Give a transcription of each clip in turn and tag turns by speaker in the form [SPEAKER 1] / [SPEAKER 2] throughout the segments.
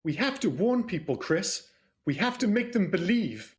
[SPEAKER 1] We have to warn people, Chris. We have to make them believe.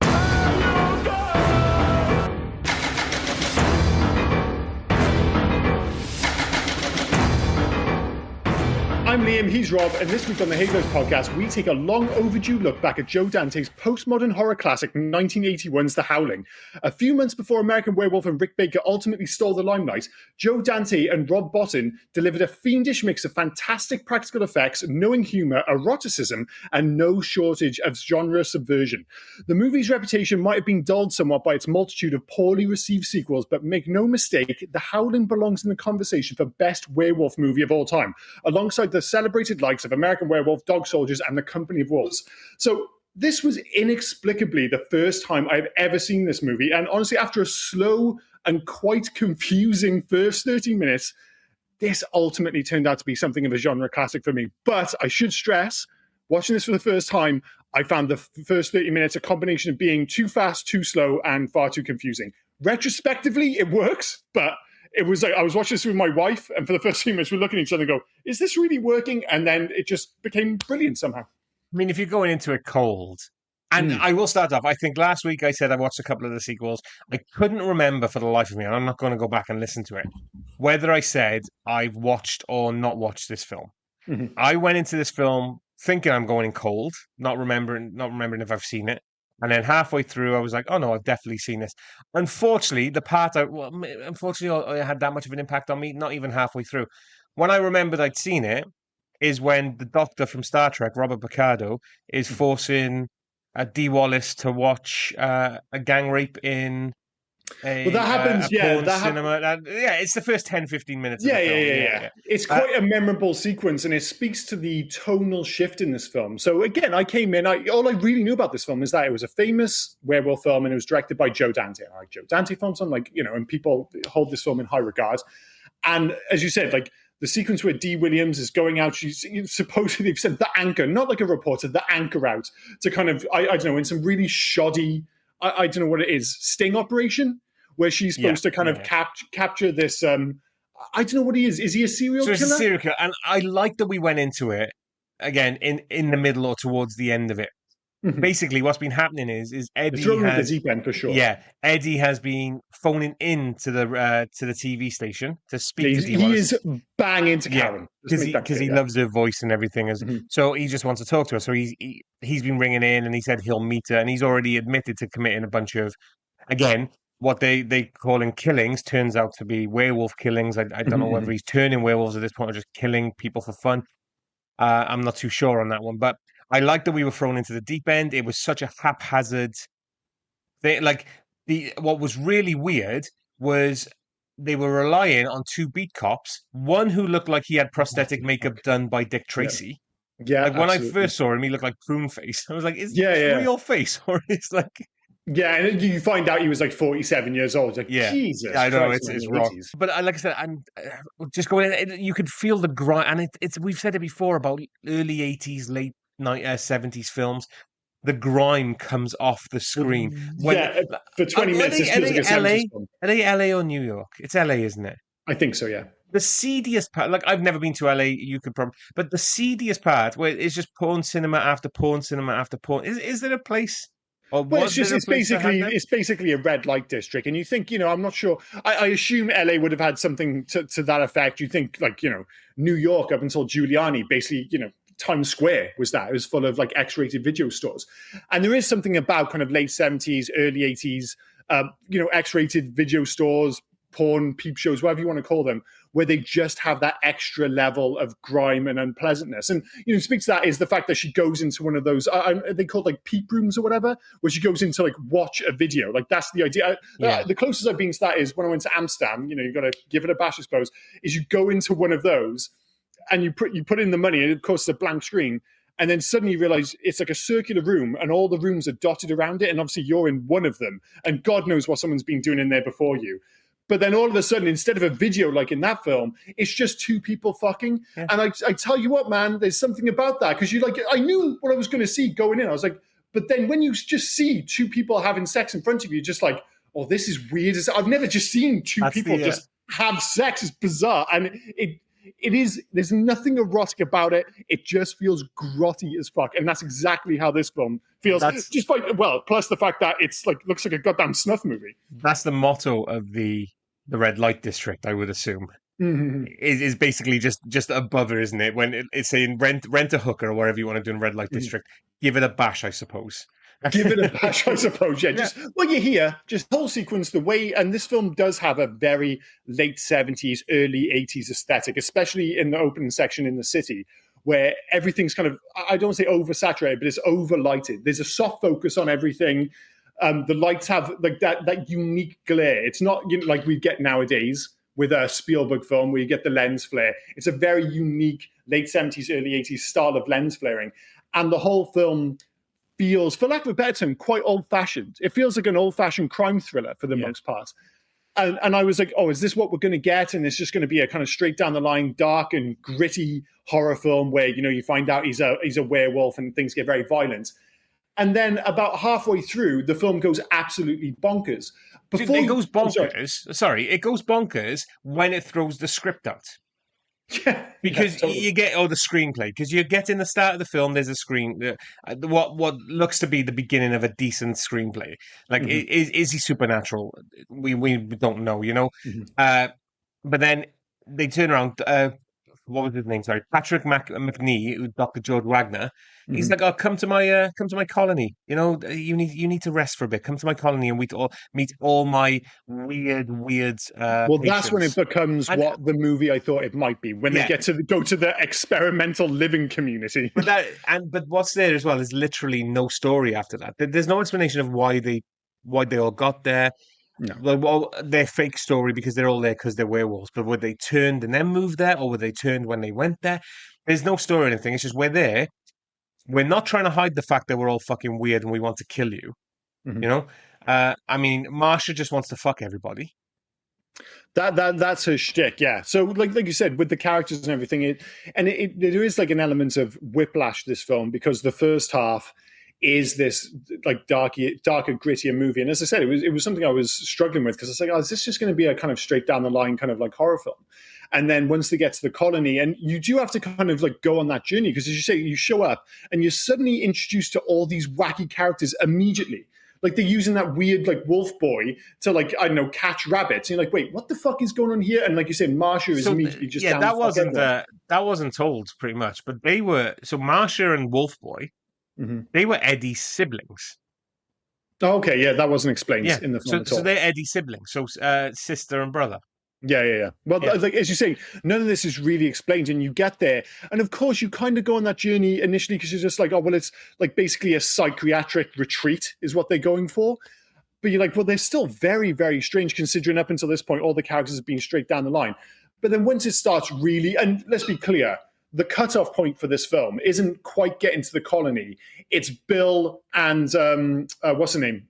[SPEAKER 1] I'm Liam, he's Rob, and this week on the Halos podcast, we take a long overdue look back at Joe Dante's postmodern horror classic 1981's The Howling. A few months before American Werewolf and Rick Baker ultimately stole the limelight, Joe Dante and Rob Bottin delivered a fiendish mix of fantastic practical effects, knowing humour, eroticism, and no shortage of genre subversion. The movie's reputation might have been dulled somewhat by its multitude of poorly received sequels, but make no mistake, The Howling belongs in the conversation for best werewolf movie of all time, alongside the celebrated likes of American Werewolf, Dog Soldiers, and The Company of Wolves. So this was inexplicably the first time I've ever seen this movie. And honestly, after a slow and quite confusing first 30 minutes, this ultimately turned out to be something of a genre classic for me. But I should stress, watching this for the first time, I found the first 30 minutes a combination of being too fast, too slow, and far too confusing. Retrospectively, it works, but it was like I was watching this with my wife, and for the first few minutes, we're looking at each other and go, is this really working? And then it just became brilliant somehow.
[SPEAKER 2] I mean, if you're going into it cold, and I will start off, I think last week I said I watched a couple of the sequels. I couldn't remember for the life of me, and I'm not going to go back and listen to it, whether I said I've watched or not watched this film. Mm-hmm. I went into this film thinking I'm going in cold, not remembering if I've seen it. And then halfway through, I was like, oh no, I've definitely seen this. Unfortunately, it had that much of an impact on me, not even halfway through. When I remembered I'd seen it, is when the Doctor from Star Trek, Robert Picardo, is forcing Dee Wallace to watch a gang rape in
[SPEAKER 1] that happens,
[SPEAKER 2] cinema. It's the first 10-15 minutes of the film.
[SPEAKER 1] It's quite a memorable sequence, and it speaks to the tonal shift in this film. So again, I came in, all I really knew about this film is that it was a famous werewolf film, and it was directed by Joe Dante. I like Joe Dante films, and people hold this film in high regard. And as you said, the sequence where Dee Williams is going out, she's supposedly, they've sent the anchor, not like a reporter, the anchor out to kind of, I don't know, in some really shoddy, I don't know what it is, sting operation, where she's supposed to kind of capture this, I don't know what he is. Is he a serial killer?
[SPEAKER 2] He's a serial killer. And I like that we went into it, again, in the middle or towards the end of it. Mm-hmm. Basically, what's been happening is Eddie has
[SPEAKER 1] the deep end for sure.
[SPEAKER 2] Yeah, Eddie has been phoning in to the TV station to speak to Dee
[SPEAKER 1] Wallace. He is banging to Karen
[SPEAKER 2] because he loves her voice and everything. So he just wants to talk to her. So he's been ringing in, and he said he'll meet her, and he's already admitted to committing a bunch of, again, what they call in killings turns out to be werewolf killings. I don't know whether he's turning werewolves at this point or just killing people for fun. I'm not too sure on that one, but I like that we were thrown into the deep end. It was such a haphazard thing. What was really weird was they were relying on two beat cops, one who looked like he had prosthetic makeup done by Dick Tracy.
[SPEAKER 1] Yeah,
[SPEAKER 2] when I first saw him, he looked like Prune Face. I was like, is this real face? Or is
[SPEAKER 1] Yeah, and you find out he was 47 years old. Jesus,
[SPEAKER 2] I know it's wrong. But like I said, I'm just going in. You could feel the grind, and it's we've said it before about early 80s, late 70s films. The grime comes off the screen.
[SPEAKER 1] For 20 minutes, it feels like a 70s film.
[SPEAKER 2] Are they LA or New York? It's LA, isn't it?
[SPEAKER 1] I think so, yeah.
[SPEAKER 2] The seediest part, I've never been to LA, you could probably, but the seediest part where it's just porn cinema after porn cinema after porn. Is there a place?
[SPEAKER 1] Well, it's basically a red light district, and you think, I'm not sure. I assume LA would have had something to that effect. You think, New York up until Giuliani, basically, Times Square was that. It was full of X-rated video stores, and there is something about kind of late 70s, early 80s, X-rated video stores, porn, peep shows, whatever you want to call them, where they just have that extra level of grime and unpleasantness. And, speaks to that is the fact that she goes into one of those, they called peep rooms or whatever, where she goes in to watch a video. That's the idea. The closest I've been to that is when I went to Amsterdam, you've got to give it a bash, I suppose, is you go into one of those and you put in the money, and of course it's a blank screen. And then suddenly you realize it's like a circular room and all the rooms are dotted around it. And obviously you're in one of them and God knows what someone's been doing in there before you. But then all of a sudden, instead of a video like in that film, it's just two people fucking. Yeah. And I tell you what, man, there's something about that. Because I knew what I was going to see going in. I was like, but then when you just see two people having sex in front of you, just this is weird. I've never just seen two people just have sex. It's bizarre. And it is. There's nothing erotic about it. It just feels grotty as fuck, and that's exactly how this film feels. Plus the fact that it's like looks like a goddamn snuff movie.
[SPEAKER 2] That's the motto of the red light district, I would assume.
[SPEAKER 1] Mm-hmm.
[SPEAKER 2] Is basically just above it, isn't it? When it's saying rent a hooker or whatever you want to do in red light district, give it a bash, I suppose.
[SPEAKER 1] Give it a bash, I suppose. Yeah, just what you hear, just the whole sequence, the way, and this film does have a very late 70s, early 80s aesthetic, especially in the opening section in the city, where everything's kind of, I don't say oversaturated, but it's overlighted. There's a soft focus on everything. The lights have like that unique glare. It's not like we get nowadays with a Spielberg film where you get the lens flare. It's a very unique late 70s, early 80s style of lens flaring. And the whole film feels, for lack of a better term, quite old-fashioned. It feels like an old-fashioned crime thriller for the most part. And I was like, oh, is this what we're going to get? And it's just going to be a kind of straight down the line, dark and gritty horror film where, you find out he's a werewolf and things get very violent. And then about halfway through, the film goes absolutely bonkers.
[SPEAKER 2] It goes bonkers. It goes bonkers when it throws the script out.
[SPEAKER 1] Yeah,
[SPEAKER 2] because totally. You get the screenplay, because you get in the start of the film, there's a what looks to be the beginning of a decent screenplay. Like, is he supernatural? We don't know,
[SPEAKER 1] Mm-hmm.
[SPEAKER 2] But then they turn around. What was his name? Sorry, Patrick McNee, Dr. George Wagner. He's like, "Oh, come to my colony. You need to rest for a bit. Come to my colony, and we all meet all my weird.
[SPEAKER 1] Well, that's when it becomes what the movie I thought it might be. When they get to go to the experimental living community.
[SPEAKER 2] But what's there as well is literally no story after that. There's no explanation of why they all got there.
[SPEAKER 1] No.
[SPEAKER 2] Well, their fake story because they're all there because they're werewolves. But were they turned and then moved there, or were they turned when they went there? There's no story or anything. It's just we're there. We're not trying to hide the fact that we're all fucking weird and we want to kill you.
[SPEAKER 1] Mm-hmm.
[SPEAKER 2] I mean, Marsha just wants to fuck everybody.
[SPEAKER 1] That's her shtick, yeah. So, like you said, with the characters and everything, there is like an element of whiplash to this film because the first half is this like darker, grittier movie. And as I said, it was something I was struggling with because I was like, oh, is this just going to be a kind of straight down the line kind of like horror film? And then once they get to the colony, and you do have to kind of like go on that journey because as you say, you show up and you're suddenly introduced to all these wacky characters immediately. Like they're using that weird like wolf boy to like, I don't know, catch rabbits. And you're like, wait, what the fuck is going on here? And like you said, Marsha is immediately just down
[SPEAKER 2] that wasn't told pretty much, but they were Marsha and Wolf Boy.
[SPEAKER 1] Mm-hmm.
[SPEAKER 2] They were Eddie's siblings.
[SPEAKER 1] Oh, okay, yeah, that wasn't explained in the film at all.
[SPEAKER 2] So they're Eddie's siblings, so sister and brother.
[SPEAKER 1] Yeah. Well, like as you say, none of this is really explained, and you get there, and of course, you kind of go on that journey initially because you're just like, oh, well, it's like basically a psychiatric retreat is what they're going for. But you're like, well, they're still very, very strange considering up until this point, all the characters have been straight down the line. But then once it starts really, and let's be clear, the cutoff point for this film isn't quite getting to the colony. It's Bill and what's her name?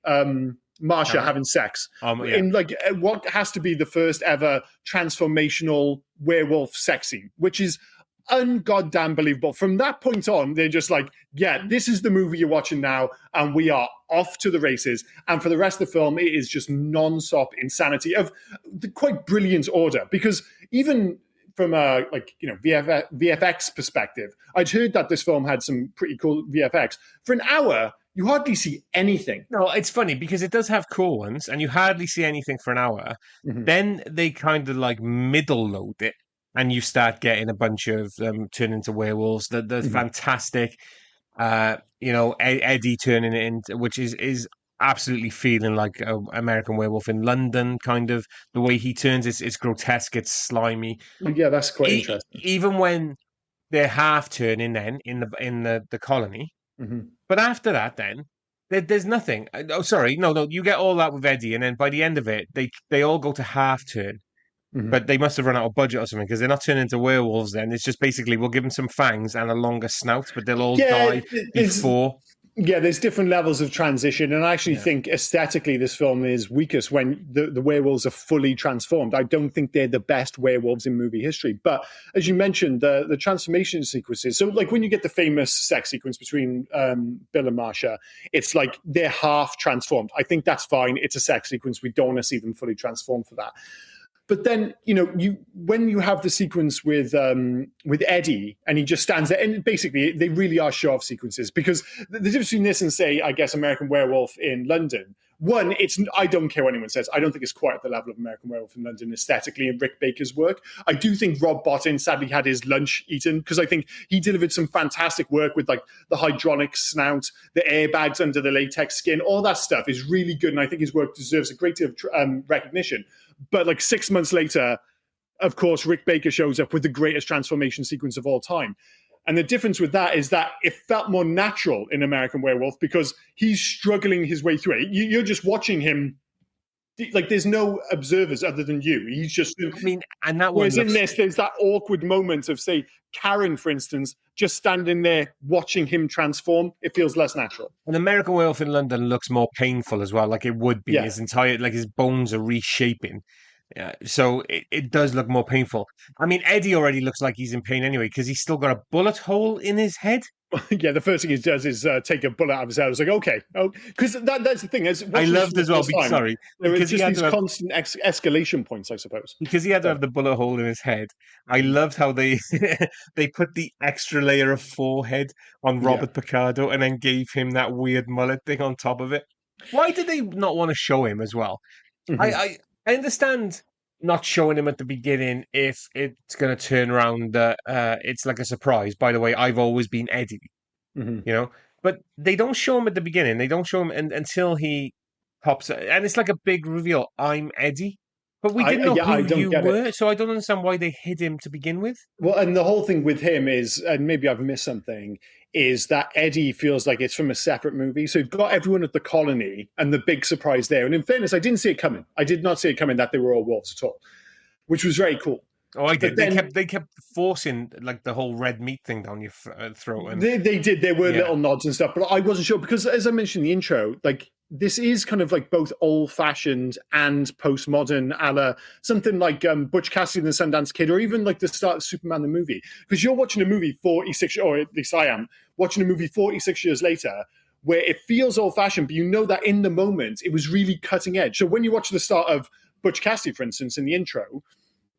[SPEAKER 1] Marsha having sex in like what has to be the first ever transformational werewolf sex scene, which is ungoddamn believable. From that point on, they're just like, yeah, this is the movie you're watching now, and we are off to the races. And for the rest of the film, it is just non-stop insanity of the quite brilliant order, because even from a VFX perspective, I'd heard that this film had some pretty cool VFX. For an hour, you hardly see anything.
[SPEAKER 2] No, it's funny because it does have cool ones, and you hardly see anything for an hour. Mm-hmm. Then they kind of like middle load it, and you start getting a bunch of them turn into werewolves. The fantastic, Eddie turning it into, which is absolutely feeling like American Werewolf in London, kind of the way he turns. It's grotesque, it's slimy.
[SPEAKER 1] Yeah, that's quite interesting.
[SPEAKER 2] Even when they're half turning, then in the colony.
[SPEAKER 1] Mm-hmm.
[SPEAKER 2] But after that, then there's nothing. Oh, sorry, no. You get all that with Eddie, and then by the end of it, they all go to half turn. Mm-hmm. But they must have run out of budget or something because they're not turning into werewolves. Then it's just basically we'll give them some fangs and a longer snout, but they'll all die before.
[SPEAKER 1] Yeah, there's different levels of transition, and I actually think aesthetically this film is weakest when the werewolves are fully transformed. I don't think they're the best werewolves in movie history. But as you mentioned, the transformation sequences, so like when you get the famous sex sequence between Bill and Marsha, it's like they're half transformed. I think that's fine. It's a sex sequence. We don't want to see them fully transformed for that. But then, when you have the sequence with Eddie, and he just stands there, and basically they really are show-off sequences, because the difference between this and, say, I guess, American Werewolf in London. One, I don't care what anyone says. I don't think it's quite at the level of American Werewolf in London aesthetically and Rick Baker's work. I do think Rob Bottin sadly had his lunch eaten, because I think he delivered some fantastic work with like the hydraulic snout, the airbags under the latex skin. All that stuff is really good, and I think his work deserves a great deal of recognition. But like 6 months later, of course, Rick Baker shows up with the greatest transformation sequence of all time. And the difference with that is that it felt more natural in American Werewolf, because he's struggling his way through it. You're just watching him. Like, there's no observers other than you. He's just.
[SPEAKER 2] I mean, and that
[SPEAKER 1] whereas in this, there's that awkward moment of, say, Karen, for instance, just standing there watching him transform. It feels less natural.
[SPEAKER 2] An American Werewolf in London looks more painful as well, like it would be.
[SPEAKER 1] Yeah.
[SPEAKER 2] His bones are reshaping. So it does look more painful. I mean, Eddie already looks like he's in pain anyway, because he's still got a bullet hole in his head.
[SPEAKER 1] Yeah, the first thing he does is take a bullet out of his head. I was like, okay. Because that's the thing.
[SPEAKER 2] I loved as well, sorry.
[SPEAKER 1] There were just these constant escalation points, I suppose.
[SPEAKER 2] Because he had to have the bullet hole in his head. I loved how they they put the extra layer of forehead on Robert Picardo and then gave him that weird mullet thing on top of it. Why did they not want to show him as well? Mm-hmm. I understand not showing him at the beginning if it's going to turn around. It's like a surprise. By the way, I've always been Eddie, But they don't show him at the beginning. They don't show him until he pops, and it's like a big reveal. I'm Eddie, but we didn't know who you were, so I don't understand why they hid him to begin with.
[SPEAKER 1] Well, and the whole thing with him is, and maybe I've missed something, is that Eddie feels like it's from a separate movie. So you've got everyone at the colony and the big surprise there. And in fairness, I didn't see it coming. I did not see it coming that they were all wolves at all, which was very cool.
[SPEAKER 2] Oh, I did. They kept forcing like the whole red meat thing down your throat. And
[SPEAKER 1] they did. There were little nods and stuff, but I wasn't sure, because as I mentioned in the intro, like, this is kind of like both old-fashioned and postmodern, a la something like Butch Cassidy and the Sundance Kid, or even like the start of Superman the movie. Because you're watching a movie 46, or at least I am, watching a movie 46 years later, where it feels old-fashioned, but you know that in the moment it was really cutting edge. So when you watch the start of Butch Cassidy, for instance, in the intro,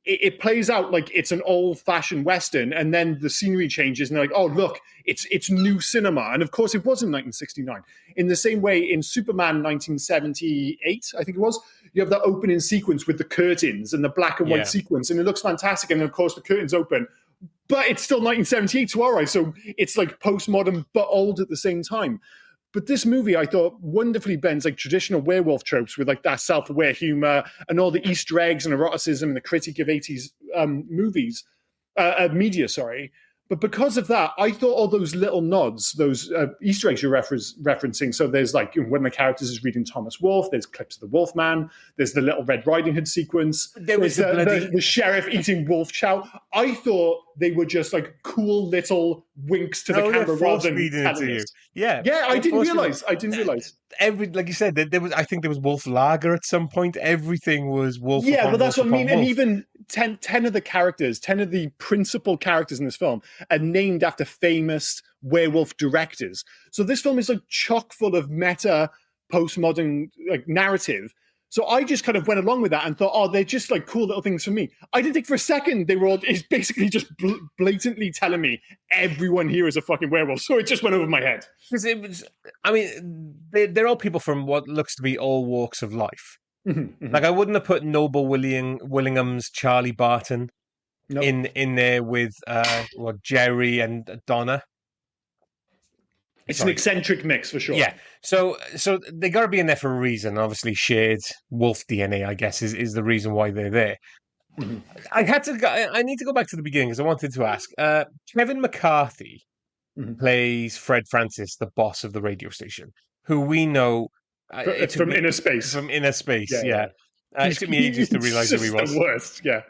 [SPEAKER 1] it plays out like it's an old-fashioned Western, and then the scenery changes, and they're like, oh, look, it's new cinema. And of course, it was in 1969. In the same way, in Superman 1978, I think it was, you have that opening sequence with the curtains and the black and white sequence, and it looks fantastic. And of course, the curtains open, but it's still 1978 to our eyes, so it's like postmodern but old at the same time. But this movie, I thought, wonderfully blends like traditional werewolf tropes with like that self-aware humor and all the Easter eggs and eroticism and the critique of 80s media, sorry. But because of that, I thought all those little nods, those Easter eggs you're referencing. So there's like, when the characters is reading Thomas Wolfe, there's clips of the Wolfman, there's the little Red Riding Hood sequence, there's the sheriff eating wolf chow. I thought they were just like cool little winks to the camera rather than catalyst.
[SPEAKER 2] Yeah,
[SPEAKER 1] I didn't realize.
[SPEAKER 2] Like you said, I think there was Wolf Lager at some point. Everything was Wolf.
[SPEAKER 1] Yeah, well, that's what I mean. And even 10 of the characters, 10 of the principal characters in this film are named after famous werewolf directors. So this film is like chock full of meta postmodern like narrative. So I just kind of went along with that and thought, oh, they're just like cool little things for me. I didn't think for a second they were all, it's basically just blatantly telling me everyone here is a fucking werewolf. So it just went over my head.
[SPEAKER 2] Because it was, I mean, they're all people from what looks to be all walks of life. Mm-hmm, mm-hmm. Like, I wouldn't have put Noble Willingham's Charlie Barton in there with Jerry and Donna.
[SPEAKER 1] It's an eccentric mix for sure.
[SPEAKER 2] Yeah. So they got to be in there for a reason. Obviously, shared wolf DNA, I guess, is the reason why they're there. Mm-hmm. I need to go back to the beginning because I wanted to ask. Kevin McCarthy plays Fred Francis, the boss of the radio station, who we know
[SPEAKER 1] from Inner Space.
[SPEAKER 2] From Inner Space, yeah. It took me ages to realize who he was.
[SPEAKER 1] The worst, yeah.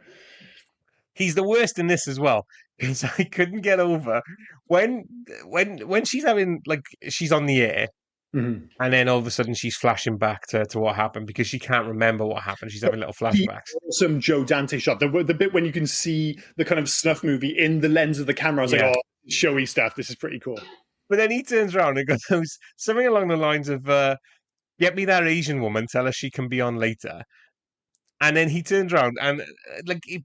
[SPEAKER 2] He's the worst in this as well, because I couldn't get over when she's having, like, she's on the air, and then all of a sudden she's flashing back to what happened because she can't remember what happened. She's having little flashbacks.
[SPEAKER 1] Awesome Joe Dante shot, the bit when you can see the kind of snuff movie in the lens of the camera. I was like, oh, showy stuff. This is pretty cool.
[SPEAKER 2] But then he turns around and goes something along the lines of, "Get me that Asian woman. Tell her she can be on later." And then he turns around and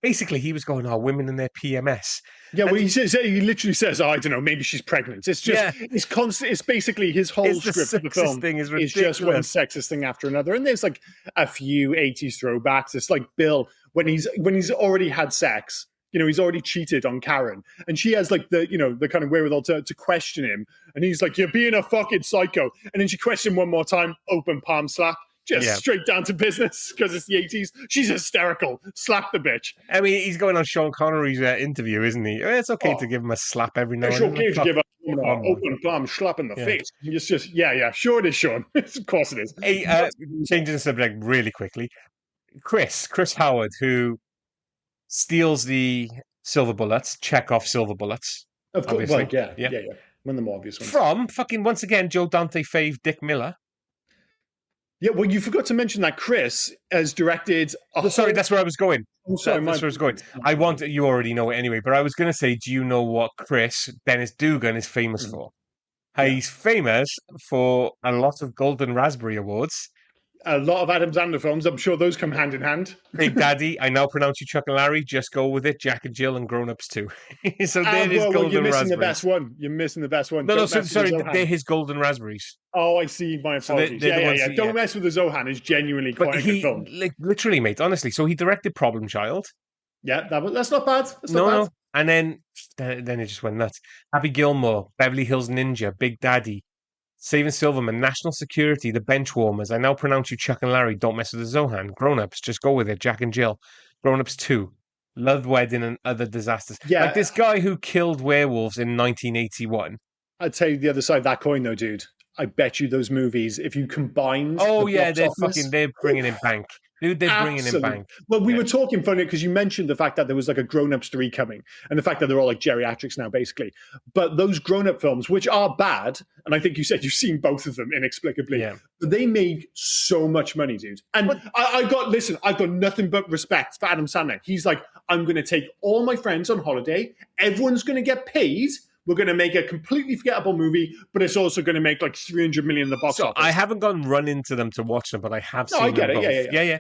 [SPEAKER 2] basically he was going, "Oh, women and their PMS."
[SPEAKER 1] Yeah,
[SPEAKER 2] And
[SPEAKER 1] well, he literally says, oh, I don't know, maybe she's pregnant. It's just, it's constant. It's basically his whole
[SPEAKER 2] It's the
[SPEAKER 1] script for the
[SPEAKER 2] sexist
[SPEAKER 1] film
[SPEAKER 2] thing is
[SPEAKER 1] is just one
[SPEAKER 2] ridiculous.
[SPEAKER 1] sexist thing after another. And there's like a few 80s throwbacks. It's like Bill, when he's already had sex, he's already cheated on Karen. And she has like the kind of wherewithal to question him. And he's like, you're being a fucking psycho. And then she questions him one more time, open palm slap. Just straight down to business because it's the 80s. She's hysterical. Slap the bitch.
[SPEAKER 2] I mean, he's going on Sean Connery's interview, isn't he? It's okay to give him a slap every now and then.
[SPEAKER 1] It's okay to give a open palm slap in the face. It's just, sure it is, Sean. Of course it is.
[SPEAKER 2] Hey, changing the subject really quickly. Chris Howard, who steals the silver bullets, Chekhov silver bullets.
[SPEAKER 1] Of course, well, yeah. One of the more obvious ones.
[SPEAKER 2] From fucking, once again, Joe Dante fave Dick Miller.
[SPEAKER 1] Yeah, well, you forgot to mention that Chris has directed.
[SPEAKER 2] Sorry, that's where I was going.
[SPEAKER 1] Oh, sorry,
[SPEAKER 2] that's where I was going. You already know it anyway, but I was going to say, do you know what Dennis Dugan is famous for? He's famous for a lot of Golden Raspberry Awards.
[SPEAKER 1] A lot of Adam Sandler films. I'm sure those come hand in hand.
[SPEAKER 2] Big Daddy, I now pronounce you Chuck and Larry. Just go with it. Jack and Jill and Grown Ups too. So they're his Golden
[SPEAKER 1] you're missing
[SPEAKER 2] Raspberries.
[SPEAKER 1] The best one. You're missing the best one.
[SPEAKER 2] No, sorry, they're his Golden Raspberries.
[SPEAKER 1] Oh, I see. My apologies. So Don't Mess with the Zohan is genuinely quite a good film.
[SPEAKER 2] Literally, mate, honestly. So he directed Problem Child.
[SPEAKER 1] Yeah, that's not bad. That's not bad.
[SPEAKER 2] And then it just went nuts. Happy Gilmore, Beverly Hills Ninja, Big Daddy, Saving Silverman, National Security, The Benchwarmers. I now pronounce you Chuck and Larry. Don't Mess with the Zohan. Grown Ups, just go with it. Jack and Jill. Grown Ups 2. Love Wedding and Other Disasters. Yeah. Like this guy who killed werewolves in 1981.
[SPEAKER 1] I'd tell you the other side of that coin, though, dude. I bet you those movies, if you combined.
[SPEAKER 2] They're bringing in bank. Dude, they're bringing in bank.
[SPEAKER 1] Well, we were talking funny because you mentioned the fact that there was like a Grown Ups 3 coming and the fact that they're all like geriatrics now, basically. But those grown up films, which are bad, and I think you said you've seen both of them inexplicably, but they made so much money, dude. And I've got nothing but respect for Adam Sandler. He's like, I'm going to take all my friends on holiday. Everyone's going to get paid. We're going to make a completely forgettable movie, but it's also going to make like 300 million in the box office.
[SPEAKER 2] I haven't run into them to watch them, but I have seen them.
[SPEAKER 1] I get it.
[SPEAKER 2] Yeah.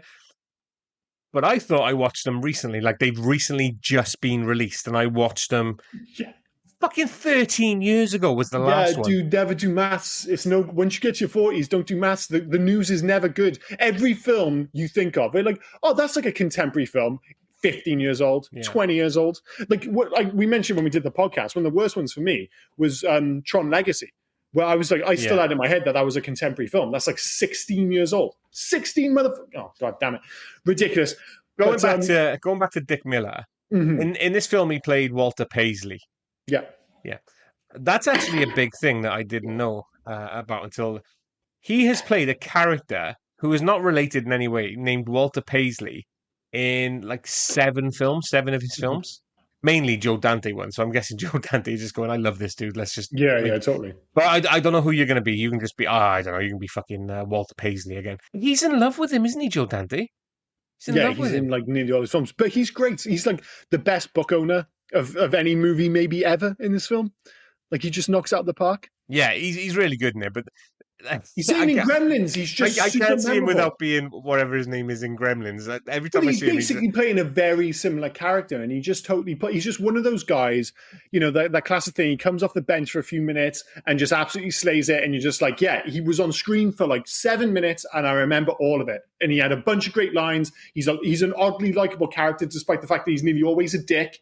[SPEAKER 2] But I thought I watched them recently. Like they've recently just been released, and I watched them.
[SPEAKER 1] Yeah.
[SPEAKER 2] Fucking 13 years ago was the last one.
[SPEAKER 1] Dude, never do maths. It's once you get to your 40s, don't do maths. The news is never good. Every film you think of, they're like, oh, that's like a contemporary film. 15 years old, 20 years old. Like we mentioned when we did the podcast, one of the worst ones for me was Tron Legacy, where I was like, I still had in my head that was a contemporary film. That's like 16 years old. 16 motherfuckers. Oh, God damn it. Ridiculous.
[SPEAKER 2] Going back to Dick Miller, in this film, he played Walter Paisley.
[SPEAKER 1] Yeah.
[SPEAKER 2] That's actually a big thing that I didn't know about until he has played a character who is not related in any way, named Walter Paisley, in like 7 of his films, mainly Joe Dante ones. So I'm guessing Joe Dante is just going, I love this dude. Let's just
[SPEAKER 1] totally.
[SPEAKER 2] But I don't know who you're going to be. You can just be I don't know. You can be fucking Walter Paisley again. He's in love with him, isn't he, Joe Dante? He's in like
[SPEAKER 1] nearly all his films, but he's great. He's like the best book owner of any movie maybe ever in this film. Like he just knocks out the park.
[SPEAKER 2] Yeah, he's really good in it, but.
[SPEAKER 1] He's in Gremlins. He's just
[SPEAKER 2] I can't see him without being whatever his name is in Gremlins. Every time I see him,
[SPEAKER 1] he's basically playing a very similar character, and he just totally he's just one of those guys, that classic thing. He comes off the bench for a few minutes and just absolutely slays it, and you're just like, yeah, he was on screen for like 7 minutes, and I remember all of it. And he had a bunch of great lines. He's an oddly likable character, despite the fact that he's nearly always a dick.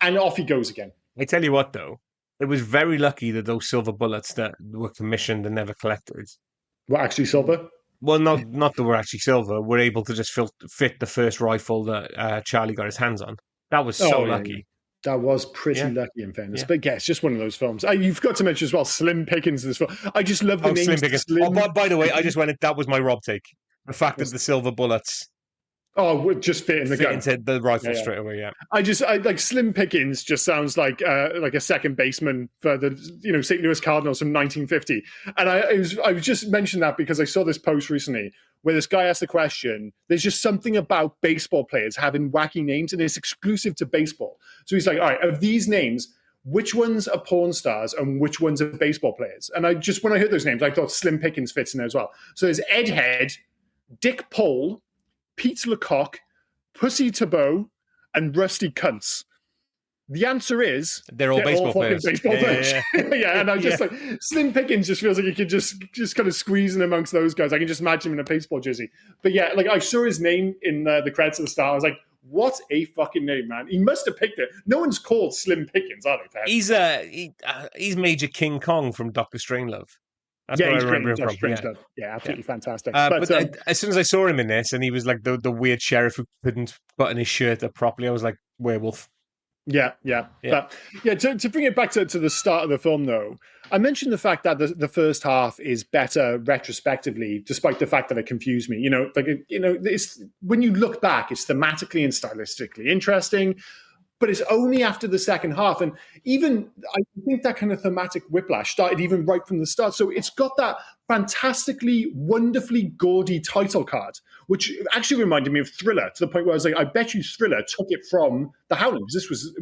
[SPEAKER 1] And off he goes again.
[SPEAKER 2] I tell you what, though. It was very lucky that those silver bullets that were commissioned and never collected
[SPEAKER 1] were actually silver.
[SPEAKER 2] Well, not that were actually silver. Were able to just fit the first rifle that Charlie got his hands on. That was so lucky.
[SPEAKER 1] That was pretty lucky, in fairness. But yeah, it's just one of those films. You've got to mention as well Slim Pickens in this film. I just love the name
[SPEAKER 2] Slim Pickens. By the way, I just went. That was my Rob take. The fact that the silver bullets.
[SPEAKER 1] Oh, would just fit in the gun.
[SPEAKER 2] Into the rifle straight away. Yeah,
[SPEAKER 1] I like Slim Pickens. Just sounds like a second baseman for the St. Louis Cardinals from 1950. And I was just mentioned that because I saw this post recently where this guy asked the question. There's just something about baseball players having wacky names, and it's exclusive to baseball. So he's like, all right, of these names, which ones are porn stars and which ones are baseball players? And when I heard those names, I thought Slim Pickens fits in there as well. So there's Ed Head, Dick Pole, Pete Lecoq, Pussy Tabot, and Rusty Cunts? The answer is
[SPEAKER 2] they're all baseball
[SPEAKER 1] fucking
[SPEAKER 2] players.
[SPEAKER 1] baseball players. Yeah, and I just
[SPEAKER 2] Yeah.
[SPEAKER 1] like Slim Pickens just feels like you could just kind of squeeze in amongst those guys. I can just imagine him in a baseball jersey. But yeah, like I saw his name in the credits at the start. I was like, what a fucking name, man! He must have picked it. No one's called Slim Pickens, are they?
[SPEAKER 2] He's Major King Kong from Doctor Strangelove. That's
[SPEAKER 1] Yeah,
[SPEAKER 2] what I
[SPEAKER 1] he's great
[SPEAKER 2] remember
[SPEAKER 1] in
[SPEAKER 2] him from.
[SPEAKER 1] Doctor Strange
[SPEAKER 2] Yeah.
[SPEAKER 1] stuff. Yeah, absolutely fantastic.
[SPEAKER 2] But as soon as I saw him in this, and he was like the weird sheriff who couldn't button his shirt up properly, I was like, werewolf.
[SPEAKER 1] Yeah. But to bring it back to the start of the film, though, I mentioned the fact that the first half is better retrospectively, despite the fact that it confused me. It's, when you look back, it's thematically and stylistically interesting, but it's only after the second half. And even I think that kind of thematic whiplash started even right from the start. So it's got that fantastically, wonderfully gaudy title card, which actually reminded me of Thriller, to the point where I was like, I bet you Thriller took it from The Howling, because this was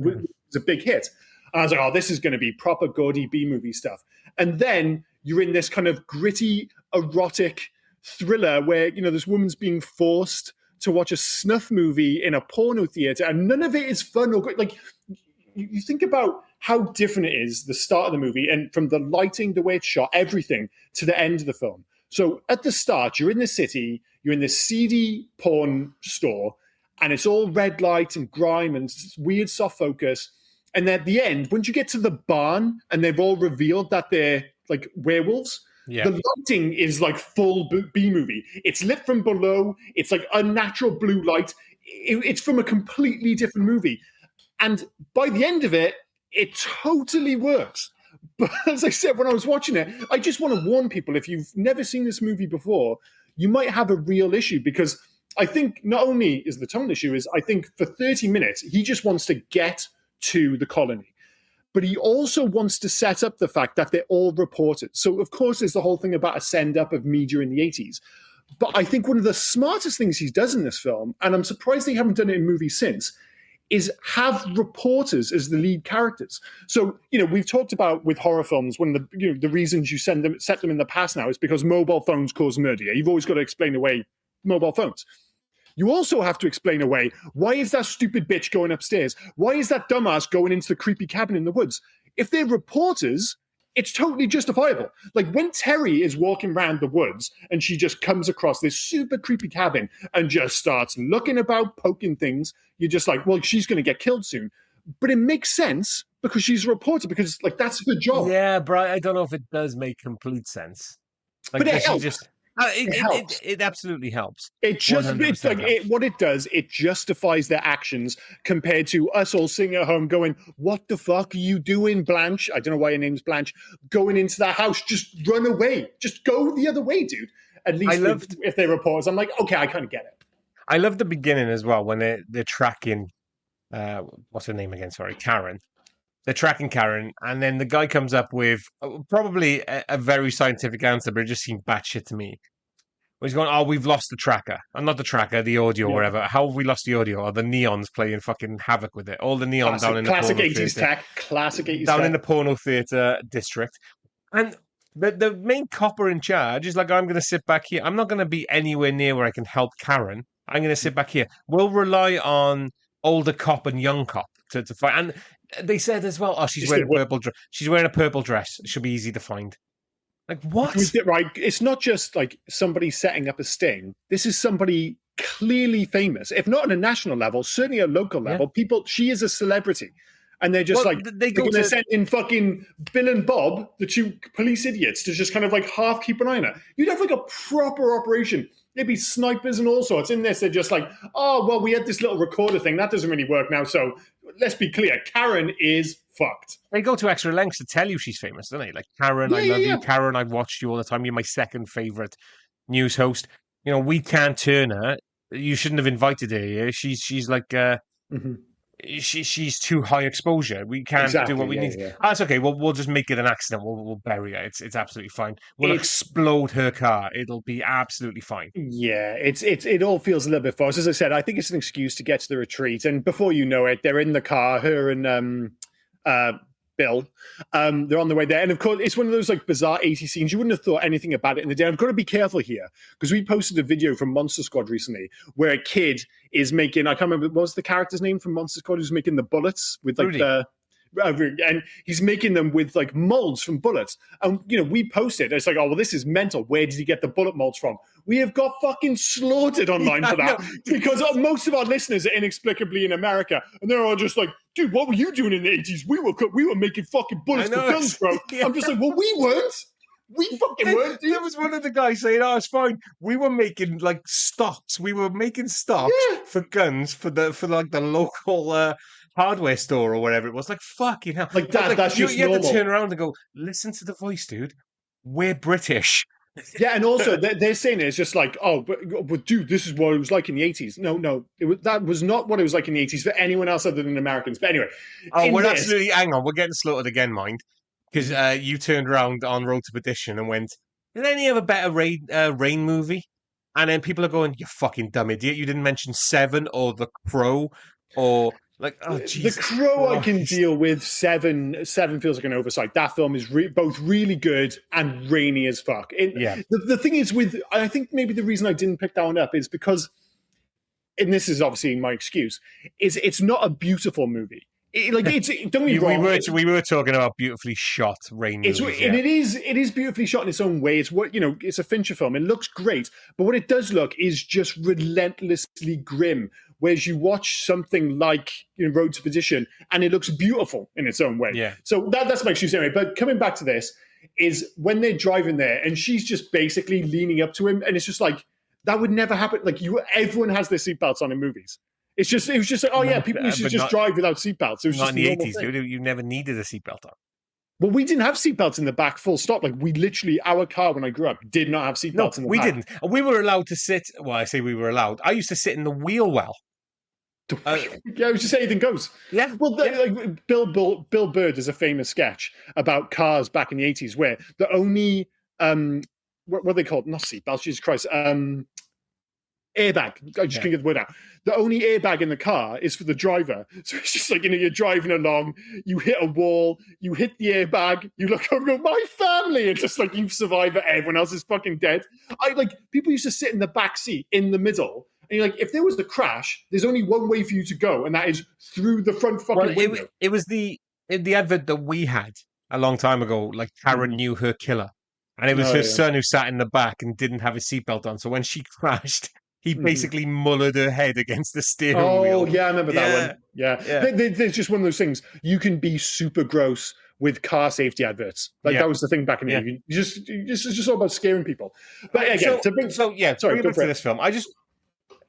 [SPEAKER 1] a big hit. And I was like, oh, this is going to be proper gaudy B-movie stuff. And then you're in this kind of gritty, erotic thriller where, this woman's being forced to watch a snuff movie in a porno theater, and none of it is fun or good. Like, you think about how different it is, the start of the movie, and from the lighting, the way it's shot, everything, to the end of the film. So at the start, you're in the city, you're in this seedy porn store, and it's all red light and grime and weird soft focus. And then at the end, once you get to the barn and they've all revealed that they're like werewolves, the lighting is like full B-movie. It's lit from below. It's like unnatural blue light. It's from a completely different movie. And by the end of it, it totally works. But as I said, when I was watching it, I just want to warn people, if you've never seen this movie before, you might have a real issue, because I think not only is the tone issue, is I think for 30 minutes, he just wants to get to the colony. But he also wants to set up the fact that they're all reported. So, of course, there's the whole thing about a send-up of media in the 80s. But I think one of the smartest things he does in this film, and I'm surprised they haven't done it in movies since, is have reporters as the lead characters. So, we've talked about with horror films, one of the reasons you set them in the past now is because mobile phones cause murder. You've always got to explain away mobile phones. You also have to explain away, why is that stupid bitch going upstairs? Why is that dumbass going into the creepy cabin in the woods? If they're reporters, it's totally justifiable. Like when Terry is walking around the woods and she just comes across this super creepy cabin and just starts looking about, poking things, you're just like, well, she's going to get killed soon. But it makes sense because she's a reporter, because like that's her job.
[SPEAKER 2] Yeah, Brian, I don't know if it does make complete sense. Like,
[SPEAKER 1] but it helps.
[SPEAKER 2] It absolutely helps.
[SPEAKER 1] What it does, it justifies their actions compared to us all sitting at home going, what the fuck are you doing, Blanche? I don't know why your name's Blanche. Going into that house, just run away. Just go the other way, dude. At least if they report us, I'm like, okay, I kind of get it.
[SPEAKER 2] I love the beginning as well when they're tracking, what's her name again? Sorry, Karen. They're tracking Karen, and then the guy comes up with probably a very scientific answer, but it just seemed batshit to me. He's going, oh, we've lost the tracker. And not the tracker, the audio or whatever. How have we lost the audio? Or the neons playing fucking havoc with it. All the neon down in the
[SPEAKER 1] classic
[SPEAKER 2] porno
[SPEAKER 1] 80s
[SPEAKER 2] theater.
[SPEAKER 1] tech. Classic 80s
[SPEAKER 2] down
[SPEAKER 1] tech.
[SPEAKER 2] in the porno theater district. And the main copper in charge is like, I'm going to sit back here. I'm not going to be anywhere near where I can help Karen. I'm going to sit back here. We'll rely on older cop and young cop to fight. And they said as well, oh, she's wearing a purple dress. She'll be easy to find. Like, what?
[SPEAKER 1] Right. It's not just like somebody setting up a sting. This is somebody clearly famous, if not on a national level, certainly a local level. She is a celebrity. And they're just they're going to send in fucking Bill and Bob, the two police idiots, to just kind of like half keep an eye on her. You'd have like a proper operation. There'd be snipers and all sorts. In this, they're just like, oh, well, we had this little recorder thing. That doesn't really work now. So let's be clear. Karen is fucked.
[SPEAKER 2] They go to extra lengths to tell you she's famous, don't they? Like, Karen, I love you. Karen, I've watched you all the time. You're my second favorite news host. We can't turn her. You shouldn't have invited her here. She's like... She's too high exposure. We can't do what we need. Yeah. Oh, that's okay. We'll just make it an accident. We'll bury her. It's absolutely fine. We'll explode her car. It'll be absolutely fine.
[SPEAKER 1] Yeah, it all feels a little bit forced. As I said, I think it's an excuse to get to the retreat. And before you know it, they're in the car. Her and Bill. They're on the way there. And of course, it's one of those like bizarre 80s scenes. You wouldn't have thought anything about it in the day. I've got to be careful here because we posted a video from Monster Squad recently where a kid is making, I can't remember, what was the character's name from Monster Squad who's making the bullets with like
[SPEAKER 2] Rudy.
[SPEAKER 1] and he's making them with like molds from bullets. And, we posted, it's like, oh, well, this is mental. Where did he get the bullet molds from? We have got fucking slaughtered online for that because most of our listeners are inexplicably in America. And they're all just like, dude, what were you doing in the 80s? We were making fucking bullets for guns, bro. Yeah. I'm just like, well, we weren't. We fucking weren't, dude.
[SPEAKER 2] There was one of the guys saying, oh, it's fine. We were making like stocks. We were making stocks for guns for like the local hardware store or whatever it was. Like, fucking hell.
[SPEAKER 1] Like that, that's just
[SPEAKER 2] you
[SPEAKER 1] normal.
[SPEAKER 2] had to turn around and go, listen to the voice, dude. We're British.
[SPEAKER 1] Yeah, and also they're saying it's just like, oh, but dude, this is what it was like in the 80s. No, that was not what it was like in the 80s for anyone else other than Americans. But anyway.
[SPEAKER 2] Hang on, we're getting slaughtered again, mind. Because you turned around on Road to Perdition and went, did any have a better Rain movie? And then people are going, you fucking dumb idiot. You didn't mention Seven or The Crow or like, oh, Jesus.
[SPEAKER 1] The Crow Christ. I can deal with. Seven feels like an oversight. That film is both really good and rainy as fuck. The thing is I think maybe the reason I didn't pick that one up is because, and this is obviously my excuse, is it's not a beautiful movie. Don't get me wrong.
[SPEAKER 2] We were talking about beautifully shot rain movies.
[SPEAKER 1] And it is beautifully shot in its own way. It's it's a Fincher film. It looks great, but what it does look is just relentlessly grim. Whereas you watch something like Road to Perdition, and it looks beautiful in its own way.
[SPEAKER 2] Yeah.
[SPEAKER 1] So that's my excuse anyway. But coming back to this is when they're driving there, and she's just basically leaning up to him, and it's just like that would never happen. Like everyone has their seatbelts on in movies. It was just like, oh yeah, people used to just drive without seatbelts. It was
[SPEAKER 2] not
[SPEAKER 1] just
[SPEAKER 2] in the 80s, dude. You never needed a seatbelt on.
[SPEAKER 1] Well, we didn't have seatbelts in the back, full stop. Like we literally, our car when I grew up did not have seatbelts in the back.
[SPEAKER 2] We didn't. We were allowed to sit. Well, I say we were allowed. I used to sit in the wheel well.
[SPEAKER 1] Yeah, it was just anything goes.
[SPEAKER 2] Yeah.
[SPEAKER 1] Well, like Bill Burr does a famous sketch about cars back in the 80s where the only what are they called? Not seatbelts, Jesus Christ. Airbag. I just can't get the word out. The only airbag in the car is for the driver. So it's just like, you're driving along, you hit a wall, you hit the airbag, you look over and go, my family. It's just like you've survived, but everyone else is fucking dead. People used to sit in the back seat in the middle. And you're like, if there was a crash, there's only one way for you to go, and that is through the front fucking window.
[SPEAKER 2] It was the advert that we had a long time ago, like Karen knew her killer. And it was her son who sat in the back and didn't have his seatbelt on. So when she crashed, he basically mullered her head against the steering wheel.
[SPEAKER 1] Oh, yeah, I remember that one. Yeah. There's just one of those things. You can be super gross with car safety adverts. That was the thing back in the 80s. It's just all about scaring people. But again,
[SPEAKER 2] sorry, go for this film.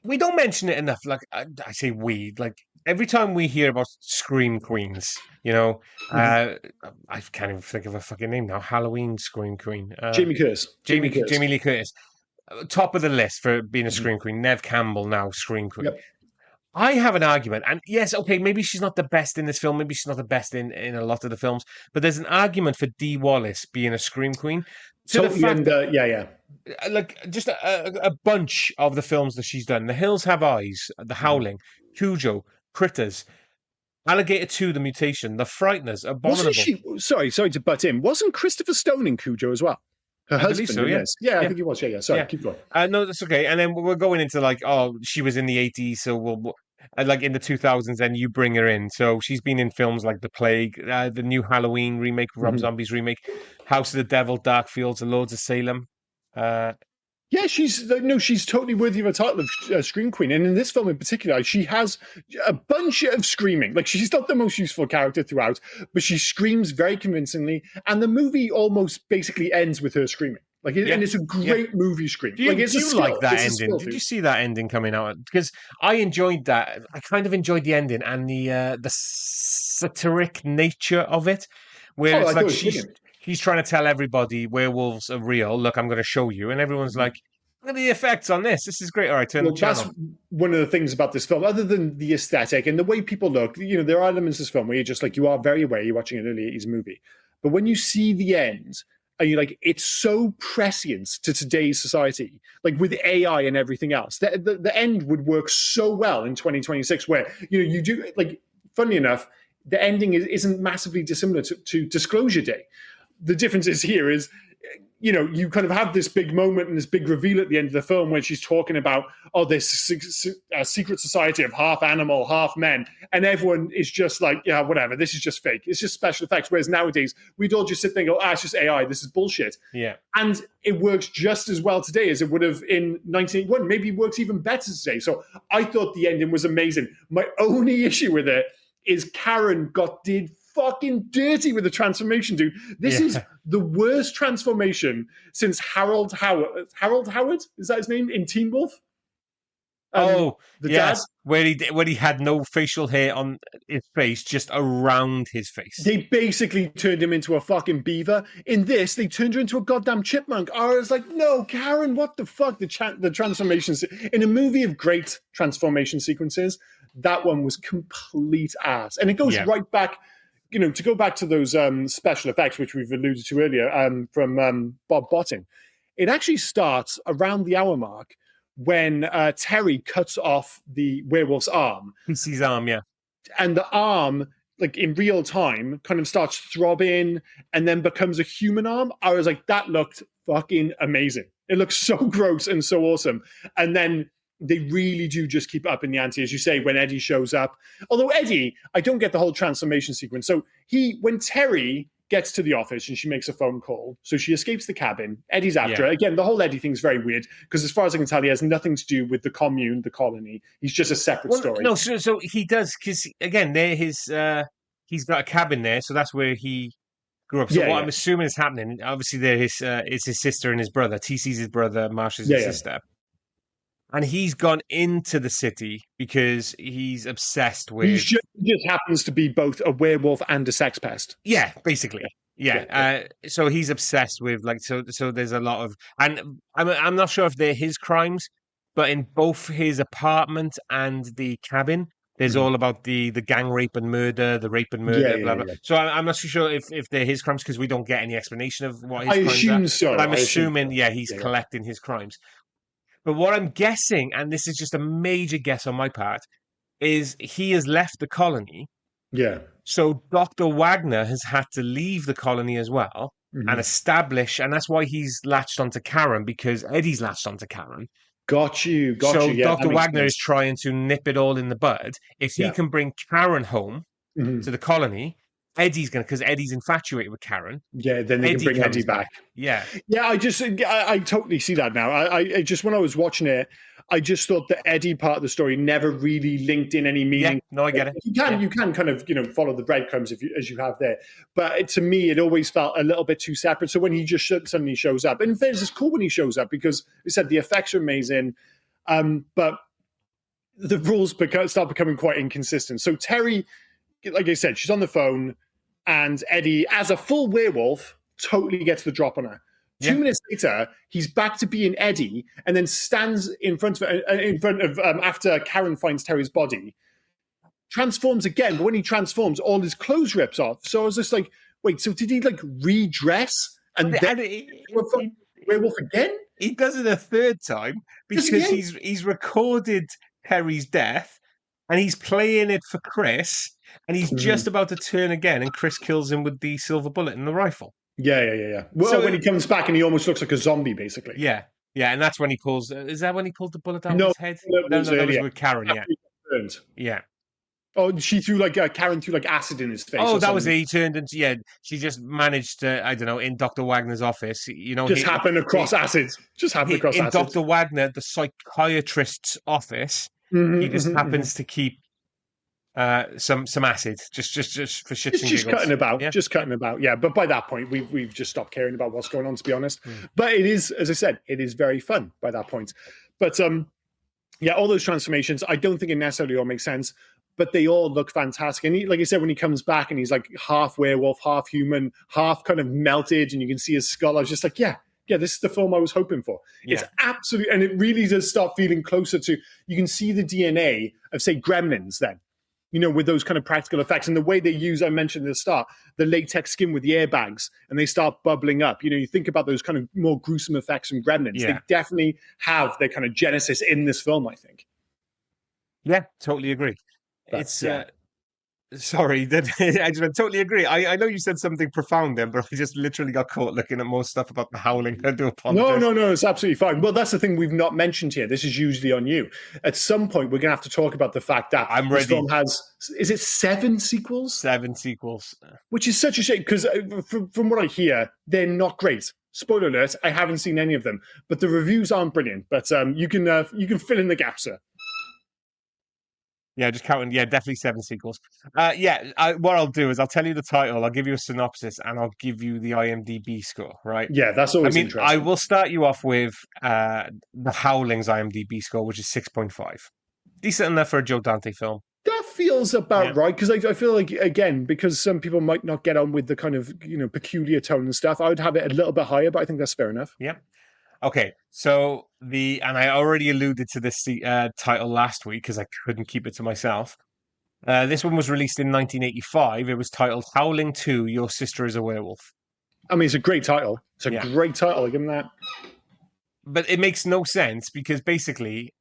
[SPEAKER 2] We don't mention it enough. Like I say we, like every time we hear about Scream Queens, I can't even think of a fucking name now. Halloween Scream Queen.
[SPEAKER 1] Jamie Curtis.
[SPEAKER 2] Jamie Lee Curtis. Top of the list for being a Scream Queen. Neve Campbell now Scream Queen. Yep. I have an argument, and yes, okay, maybe she's not the best in this film, maybe she's not the best in a lot of the films, but there's an argument for Dee Wallace being a Scream Queen. Like just a bunch of the films that she's done: The Hills Have Eyes, The Howling, Cujo, Critters, Alligator 2: The Mutation, The Frighteners, Abominable.
[SPEAKER 1] Wasn't she? Sorry to butt in. Wasn't Christopher Stone in Cujo as well? Her husband,
[SPEAKER 2] so,
[SPEAKER 1] I think he was. Yeah. Sorry, keep going.
[SPEAKER 2] No, that's okay. And then we're going into like, oh, she was in the 80s, so we'll like in the 2000s, then you bring her in. So she's been in films like The Plague, the new Halloween remake, Rob Zombie's remake, House of the Devil, Dark Fields, and Lords of Salem.
[SPEAKER 1] Yeah, she's totally worthy of a title of Scream Queen. And in this film in particular, she has a bunch of screaming. Like, she's not the most useful character throughout, but she screams very convincingly. And the movie almost basically ends with her screaming. And it's a great movie scream.
[SPEAKER 2] Do you like that ending? Did you see that ending coming out? Because I enjoyed that. I kind of enjoyed the ending and the satiric nature of it, where it's like he's trying to tell everybody werewolves are real. Look, I'm going to show you. And everyone's like, look at the effects on this. This is great. All right, turn the channel.
[SPEAKER 1] That's one of the things about this film, other than the aesthetic and the way people look. There are elements of this film where you're just like, you are very aware you're watching an early 80s movie. But when you see the end, and you're like, it's so prescient to today's society, like with AI and everything else. The end would work so well in 2026 where, you do, like, funnily enough, the ending isn't massively dissimilar to Disclosure Day. The difference is here is, you kind of have this big moment and this big reveal at the end of the film when she's talking about, this secret society of half animal, half men. And everyone is just like, yeah, whatever. This is just fake. It's just special effects. Whereas nowadays, we'd all just sit there and go, it's just AI. This is bullshit.
[SPEAKER 2] Yeah.
[SPEAKER 1] And it works just as well today as it would have in 1981. Maybe it works even better today. So I thought the ending was amazing. My only issue with it is Karen did fucking dirty with the transformation, dude. This is the worst transformation since Harold Howard. Harold Howard, is that his name, in Teen Wolf?
[SPEAKER 2] The dad, where he had no facial hair on his face, just around his face.
[SPEAKER 1] They basically turned him into a fucking beaver. In this, they turned her into a goddamn chipmunk. I was like, no, Karen, what the fuck? The transformations in a movie of great transformation sequences, that one was complete ass, and it goes right back. To go back to those special effects, which we've alluded to earlier from Bob Botting, it actually starts around the hour mark when Terry cuts off the werewolf's arm.
[SPEAKER 2] His arm, yeah.
[SPEAKER 1] And the arm, like in real time, kind of starts throbbing and then becomes a human arm. I was like, that looked fucking amazing. It looks so gross and so awesome. And then they really do just keep up in the ante, as you say, when Eddie shows up. Although Eddie, I don't get the whole transformation sequence. So when Terry gets to the office and she makes a phone call, so she escapes the cabin, Eddie's after her. Again, the whole Eddie thing's very weird, because as far as I can tell, he has nothing to do with the commune, the colony. He's just a separate story.
[SPEAKER 2] No, so he does, because again, he's got a cabin there, so that's where he grew up. So what I'm assuming is happening, obviously there is his sister and his brother. TC's his brother, Marsha's his sister. And he's gone into the city because he's obsessed with... He
[SPEAKER 1] just happens to be both a werewolf and a sex pest.
[SPEAKER 2] Yeah, basically. Yeah. So he's obsessed with, so there's a lot of... And I'm not sure if they're his crimes, but in both his apartment and the cabin, there's all about the gang rape and murder, the rape and murder, blah, blah. So I'm not sure if they're his crimes, because we don't get any explanation of what his crimes are. I
[SPEAKER 1] assume so.
[SPEAKER 2] But I'm assuming, he's collecting his crimes. But what I'm guessing, and this is just a major guess on my part, is he has left the colony.
[SPEAKER 1] Yeah.
[SPEAKER 2] So Dr. Wagner has had to leave the colony as well and establish, and that's why he's latched onto Karen, because Eddie's latched onto Karen.
[SPEAKER 1] Got you.
[SPEAKER 2] So Dr. Wagner is trying to nip it all in the bud. If he can bring Karen home to the colony, Eddie's because Eddie's infatuated with Karen.
[SPEAKER 1] Yeah, then they can bring Eddie back.
[SPEAKER 2] Yeah.
[SPEAKER 1] Yeah, I totally see that now. I just, when I was watching it, I just thought the Eddie part of the story never really linked in any meaning.
[SPEAKER 2] Yeah, no, I get it.
[SPEAKER 1] You can kind of, follow the breadcrumbs as you have there. But to me, it always felt a little bit too separate. So when he just suddenly shows up, and in fairness, it's cool when he shows up, because we said the effects are amazing, but the rules start becoming quite inconsistent. So Terry, like I said, she's on the phone, and Eddie, as a full werewolf, totally gets the drop on her. 2 minutes later, he's back to being Eddie, and then stands in front of after Karen finds Terry's body, transforms again. But when he transforms, all his clothes rips off. So I was just like, wait, so did he redress and then werewolf again?
[SPEAKER 2] He does it a third time because he's recorded Terry's death, and he's playing it for Chris. And he's just about to turn again, and Chris kills him with the silver bullet and the rifle.
[SPEAKER 1] Yeah. Well, when he comes back and he almost looks like a zombie, basically.
[SPEAKER 2] Yeah, and that's when he pulls... is that when he pulled the bullet out of his head? No, that was with Karen, Yeah.
[SPEAKER 1] Oh, she Karen threw acid in his face.
[SPEAKER 2] Oh, that was it. He turned into... she just managed to, I don't know, in Dr. Wagner's office,
[SPEAKER 1] happened across acid.
[SPEAKER 2] In Dr. Wagner, the psychiatrist's office, he just happens to keep some acid, just for shits and giggles.
[SPEAKER 1] Just cutting about. Yeah, but by that point, we've just stopped caring about what's going on, to be honest. But it is, as I said, it is very fun by that point. But all those transformations, I don't think it necessarily all makes sense, but they all look fantastic. And like I said, when he comes back and he's like half werewolf, half human, half kind of melted, and you can see his skull, I was just like, yeah, this is the film I was hoping for. It's absolutely, and it really does start feeling closer to, you can see the DNA of, say, Gremlins then. With those kind of practical effects and the way they use, I mentioned at the start, the latex skin with the airbags, and they start bubbling up. You think about those kind of more gruesome effects from Gremlins. Yeah. They definitely have their kind of genesis in this film, I think.
[SPEAKER 2] Yeah, totally agree. But, Sorry, I just totally agree. I know you said something profound then, but I just literally got caught looking at more stuff about the Howling. I do
[SPEAKER 1] No,
[SPEAKER 2] apologize.
[SPEAKER 1] no, no, it's absolutely fine. Well, that's the thing we've not mentioned here. This is usually on you. At some point, we're going to have to talk about the fact that
[SPEAKER 2] I'm
[SPEAKER 1] this
[SPEAKER 2] ready.
[SPEAKER 1] film has, is it 7 sequels?
[SPEAKER 2] 7 sequels.
[SPEAKER 1] Which is such a shame because from what I hear, they're not great. Spoiler alert: I haven't seen any of them, but the reviews aren't brilliant. But you can fill in the gaps, sir.
[SPEAKER 2] Yeah, just counting. Yeah, definitely 7 sequels. What I'll do is I'll tell you the title, I'll give you a synopsis, and I'll give you the IMDb score, right?
[SPEAKER 1] Yeah, that's
[SPEAKER 2] I
[SPEAKER 1] always
[SPEAKER 2] mean, I
[SPEAKER 1] interesting.
[SPEAKER 2] will start you off with the Howling's IMDb score, which is 6.5. Decent enough for a Joe Dante film.
[SPEAKER 1] That feels
[SPEAKER 2] Yeah.
[SPEAKER 1] about right because I feel like again because some people might not get on with the kind of peculiar tone and stuff. I would have it a little bit higher, but I think that's fair enough.
[SPEAKER 2] Yeah. Okay, so and I already alluded to this title last week because I couldn't keep it to myself. This one was released in 1985. It was titled Howling 2, Your Sister is a Werewolf.
[SPEAKER 1] I mean, it's a great title. It's a
[SPEAKER 2] Yeah.
[SPEAKER 1] great title. I give them that.
[SPEAKER 2] But it makes no sense because basically,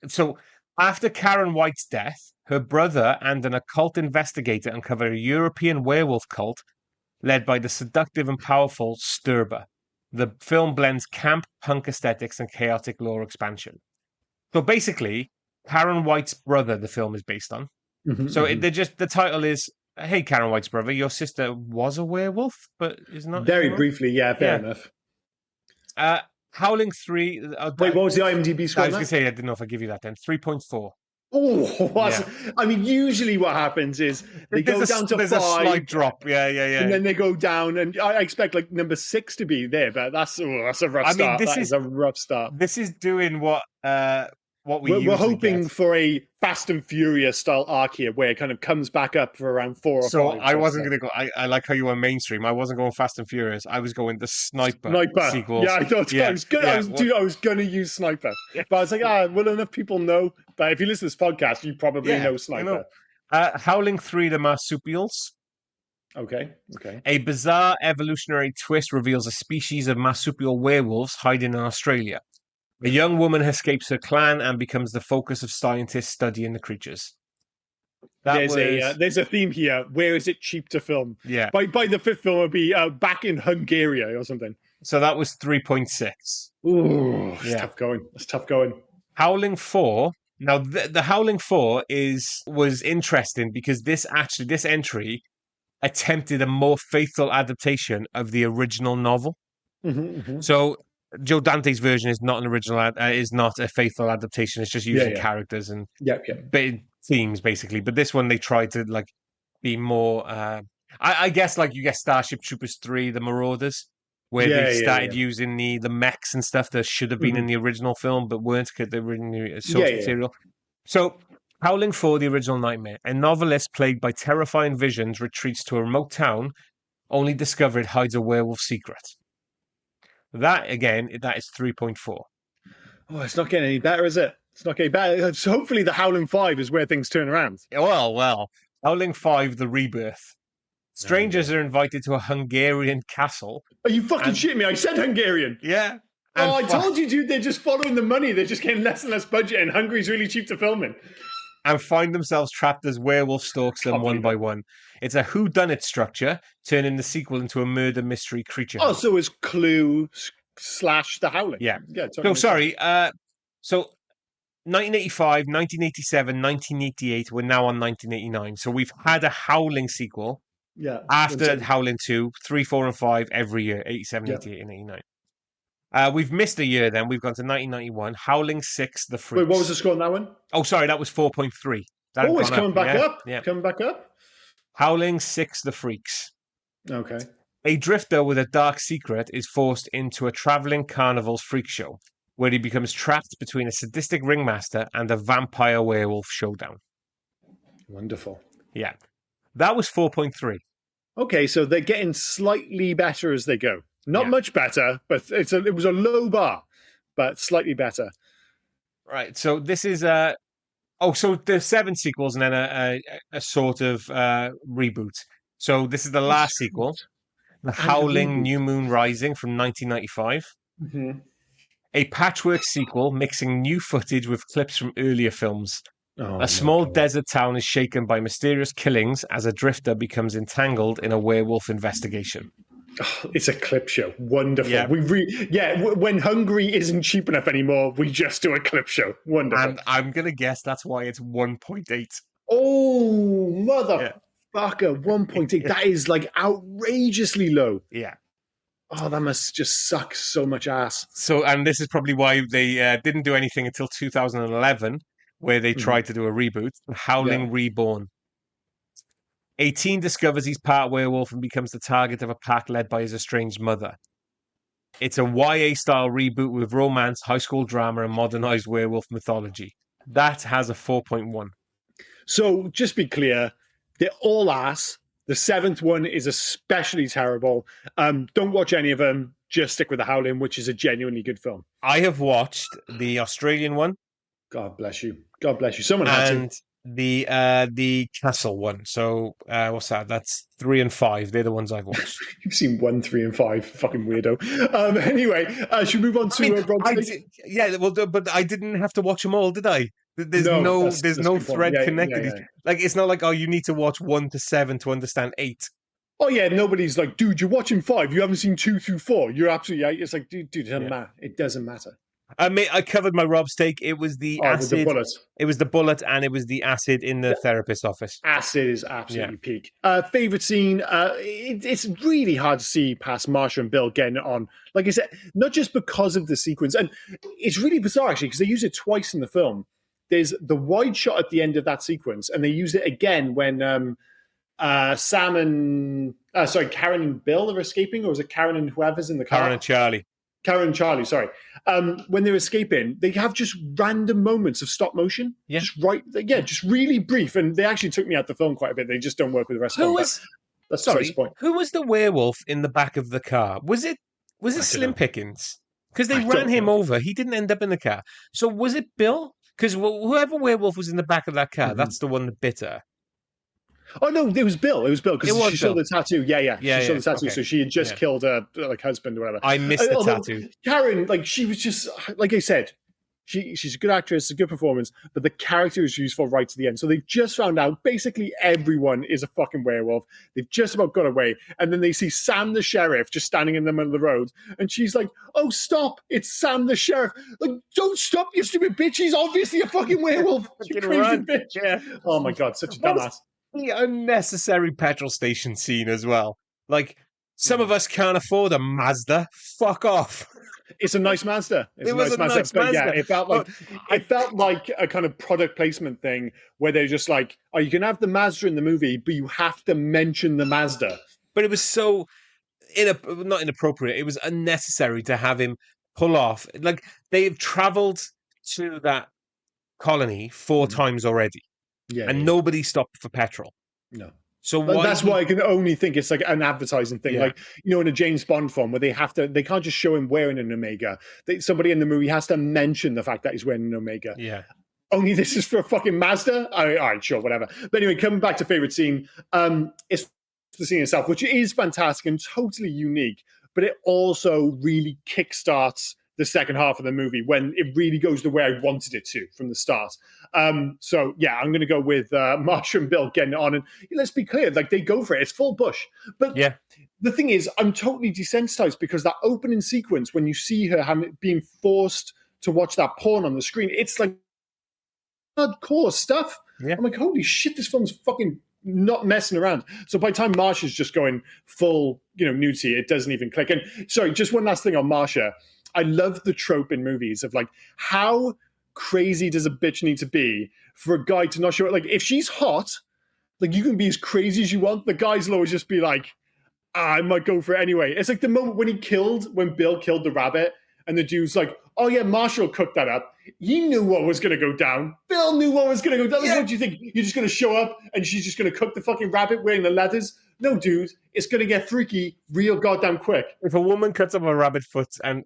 [SPEAKER 2] so after Karen White's death, her brother and an occult investigator uncover a European werewolf cult led by the seductive and powerful Sturba. The film blends camp punk aesthetics and chaotic lore expansion. So basically, Karen White's brother, the film is based on. The title is, "Hey, Karen White's brother, your sister was a werewolf, but is not
[SPEAKER 1] Very
[SPEAKER 2] anymore."
[SPEAKER 1] briefly, yeah, fair enough.
[SPEAKER 2] Howling 3.
[SPEAKER 1] Wait, what was the IMDb score?
[SPEAKER 2] I was going to say, I didn't know if I give you that then. 3.4.
[SPEAKER 1] Oh, I mean, usually what happens is they go down to 5.
[SPEAKER 2] There's a slight drop. Yeah.
[SPEAKER 1] And then they go down, and I expect like number 6 to be there, but that's a rough start. That is a rough start.
[SPEAKER 2] This is doing what we're
[SPEAKER 1] hoping for a Fast and Furious style arc here, where it kind of comes back up for around 4 or 5.
[SPEAKER 2] So I wasn't going to go. I like how you were mainstream. I wasn't going Fast and Furious. I was going the Sniper sequels.
[SPEAKER 1] Yeah, I thought I was good. I was going to use Sniper, but I was like, will enough people know? But if you listen to this podcast, you probably know Sniper.
[SPEAKER 2] Howling 3: The Marsupials.
[SPEAKER 1] Okay.
[SPEAKER 2] A bizarre evolutionary twist reveals a species of marsupial werewolves hiding in Australia. A young woman escapes her clan and becomes the focus of scientists studying the creatures.
[SPEAKER 1] There's a theme here. Where is it cheap to film?
[SPEAKER 2] Yeah.
[SPEAKER 1] By the 5th film, it'll be back in Hungary or something.
[SPEAKER 2] So that was 3.6.
[SPEAKER 1] Ooh, that's tough going.
[SPEAKER 2] Howling 4. Now, the Howling 4 was interesting because this entry attempted a more faithful adaptation of the original novel. So Joe Dante's version is not an original, is not a faithful adaptation. It's just using characters and themes, basically. But this one, they tried to like be more. I guess like you get Starship Troopers 3, the Marauders, where they started using the mechs and stuff that should have been in the original film, but weren't because they were in the source material. So, Howling 4, The Original Nightmare. A novelist plagued by terrifying visions retreats to a remote town, only discover it hides a werewolf secret. That, again, that is 3.4.
[SPEAKER 1] Oh, it's not getting any better, is it? It's not getting better. So hopefully the Howling 5 is where things turn around.
[SPEAKER 2] Well. Howling 5, The Rebirth. Strangers are invited to a Hungarian castle.
[SPEAKER 1] Are you fucking shitting me? I said Hungarian.
[SPEAKER 2] Yeah.
[SPEAKER 1] I told you, dude, they're just following the money. They're just getting less and less budget, and Hungary's really cheap to film in.
[SPEAKER 2] And find themselves trapped as werewolf stalks them one by one. It's a whodunit structure, turning the sequel into a murder mystery creature.
[SPEAKER 1] Oh, so it's Clue / The Howling.
[SPEAKER 2] Yeah.
[SPEAKER 1] Totally.
[SPEAKER 2] So 1985, 1987, 1988, we're now on 1989. So we've had a Howling sequel.
[SPEAKER 1] Yeah.
[SPEAKER 2] After Howling 2, 3, 4, and 5 every year, 87, 88, and 89. We've missed a year then. We've gone to 1991. Howling 6, The Freaks.
[SPEAKER 1] Wait, what was the score on that one?
[SPEAKER 2] Oh, sorry, that was 4.3.
[SPEAKER 1] It's coming back up.
[SPEAKER 2] Yeah.
[SPEAKER 1] Coming back up.
[SPEAKER 2] Howling 6, The Freaks.
[SPEAKER 1] Okay.
[SPEAKER 2] A drifter with a dark secret is forced into a traveling carnival's freak show, where he becomes trapped between a sadistic ringmaster and a vampire werewolf showdown.
[SPEAKER 1] Wonderful.
[SPEAKER 2] Yeah. That was 4.3.
[SPEAKER 1] Okay, so they're getting slightly better as they go. Not much better, but it was a low bar, but slightly better.
[SPEAKER 2] Right. So this is so there's 7 sequels and then a sort of reboot. So this is the last sequel, The Howling New Moon Rising from 1995.
[SPEAKER 1] Mm-hmm.
[SPEAKER 2] A patchwork sequel mixing new footage with clips from earlier films.
[SPEAKER 1] Oh
[SPEAKER 2] A
[SPEAKER 1] my
[SPEAKER 2] small
[SPEAKER 1] god.
[SPEAKER 2] desert town is shaken by mysterious killings as a drifter becomes entangled in a werewolf investigation.
[SPEAKER 1] It's a clip show. Wonderful.
[SPEAKER 2] Yeah.
[SPEAKER 1] When Hungary isn't cheap enough anymore, we just do a clip show. Wonderful.
[SPEAKER 2] And I'm going to guess that's why it's 1.8.
[SPEAKER 1] Oh,
[SPEAKER 2] Yeah.
[SPEAKER 1] motherfucker. 1.8. That is like outrageously low.
[SPEAKER 2] Yeah.
[SPEAKER 1] Oh, that must just suck so much ass.
[SPEAKER 2] So, and this is probably why they didn't do anything until 2011, where they tried to do a reboot, Howling
[SPEAKER 1] Yeah.
[SPEAKER 2] Reborn. A teen discovers he's part werewolf and becomes the target of a pack led by his estranged mother. It's a YA-style reboot with romance, high school drama, and modernized werewolf mythology. That has a 4.1.
[SPEAKER 1] So just be clear, they're all ass. The seventh one is especially terrible. Don't watch any of them. Just stick with The Howling, which is a genuinely good film.
[SPEAKER 2] I have watched the Australian one.
[SPEAKER 1] God bless you. God bless you. Someone had to.
[SPEAKER 2] And the Castle one. So what's that? That's 3 and 5. They're the ones I've watched.
[SPEAKER 1] You've seen 1, 3, and 5. Fucking weirdo. Anyway, should we move on to Rob?
[SPEAKER 2] Yeah, well, but I didn't have to watch them all, did I? There's
[SPEAKER 1] that's
[SPEAKER 2] no
[SPEAKER 1] good point.
[SPEAKER 2] thread
[SPEAKER 1] Yeah,
[SPEAKER 2] connected.
[SPEAKER 1] yeah.
[SPEAKER 2] Like it's not like, oh, you need to watch 1 to 7 to understand 8.
[SPEAKER 1] Oh yeah, nobody's like, dude, you're watching 5. You haven't seen 2 through 4. You're absolutely right. It's like, dude, it doesn't matter. It doesn't matter.
[SPEAKER 2] I covered my Rob's take. It was the acid.
[SPEAKER 1] The bullet.
[SPEAKER 2] It was the bullet, and it was the acid in the therapist's office.
[SPEAKER 1] Acid is absolutely peak. Favorite scene? It's really hard to see past Marsha and Bill getting it on. Like I said, not just because of the sequence, and it's really bizarre actually because they use it twice in the film. There's the wide shot at the end of that sequence, and they use it again when Karen and Bill are escaping, or is it Karen and whoever's in the car? Karen and Charlie, sorry. When they're escaping, they have just random moments of stop motion.
[SPEAKER 2] Yeah.
[SPEAKER 1] Just really brief. And they actually took me out the film quite a bit. They just don't work with the rest of the film. That's the point.
[SPEAKER 2] Who was the werewolf in the back of the car? Was it Slim Pickens? Because they ran him over. He didn't end up in the car. So was it Bill? Because whoever werewolf was in the back of that car, that's the one that bit her.
[SPEAKER 1] Oh no, it was Bill. It was Bill because she saw the tattoo. Yeah. She saw the tattoo, so she had just killed her husband or whatever.
[SPEAKER 2] I missed the tattoo.
[SPEAKER 1] Karen, she was just like I said, she's a good actress, a good performance, but the character is useful right to the end. So they've just found out basically everyone is a fucking werewolf. They've just about got away, and then they see Sam the sheriff just standing in the middle of the road, and she's like, "Oh, stop! It's Sam the sheriff! Like, don't stop, you stupid bitch! He's obviously a fucking werewolf! You crazy bitch!"
[SPEAKER 2] Yeah.
[SPEAKER 1] Oh my god, such a dumbass.
[SPEAKER 2] The unnecessary petrol station scene as well. Like, some of us can't afford a Mazda. Fuck off.
[SPEAKER 1] It's a nice Mazda.
[SPEAKER 2] It was a nice Mazda.
[SPEAKER 1] But yeah, it felt like a kind of product placement thing where they're just like, oh, you can have the Mazda in the movie, but you have to mention the Mazda.
[SPEAKER 2] But it was so not inappropriate. It was unnecessary to have him pull off. Like, they've traveled to that colony 4 times already. Nobody stopped for petrol.
[SPEAKER 1] No.
[SPEAKER 2] So
[SPEAKER 1] that's why I can only think it's like an advertising thing.
[SPEAKER 2] Yeah.
[SPEAKER 1] Like, in a James Bond film where they can't just show him wearing an Omega. Somebody in the movie has to mention the fact that he's wearing an Omega.
[SPEAKER 2] Yeah.
[SPEAKER 1] Only this is for a fucking Mazda? All right, sure, whatever. But anyway, coming back to favorite scene, it's the scene itself, which is fantastic and totally unique, but it also really kickstarts the second half of the movie when it really goes the way I wanted it to from the start. So yeah, I'm going to go with Marsha and Bill getting it on. And let's be clear, like they go for it. It's full bush. But the thing is, I'm totally desensitized because that opening sequence, when you see her being forced to watch that porn on the screen, it's like hardcore stuff.
[SPEAKER 2] Yeah.
[SPEAKER 1] I'm like, holy shit, this film's fucking not messing around. So by the time Marsha's just going full, nudity, it doesn't even click. And sorry, just one last thing on Marsha. I love the trope in movies of like, how crazy does a bitch need to be for a guy to not show it? Like, if she's hot, like you can be as crazy as you want. The guys will always just be like, I might go for it anyway. It's like the moment when Bill killed the rabbit, and the dude's like, oh yeah, Marshall cooked that up. He knew what was going to go down. Bill knew what was going to go down. Like, what do you think? You're just going to show up and she's just going to cook the fucking rabbit wearing the leathers? No, dude, it's going to get freaky real goddamn quick.
[SPEAKER 2] If a woman cuts up a rabbit's foot and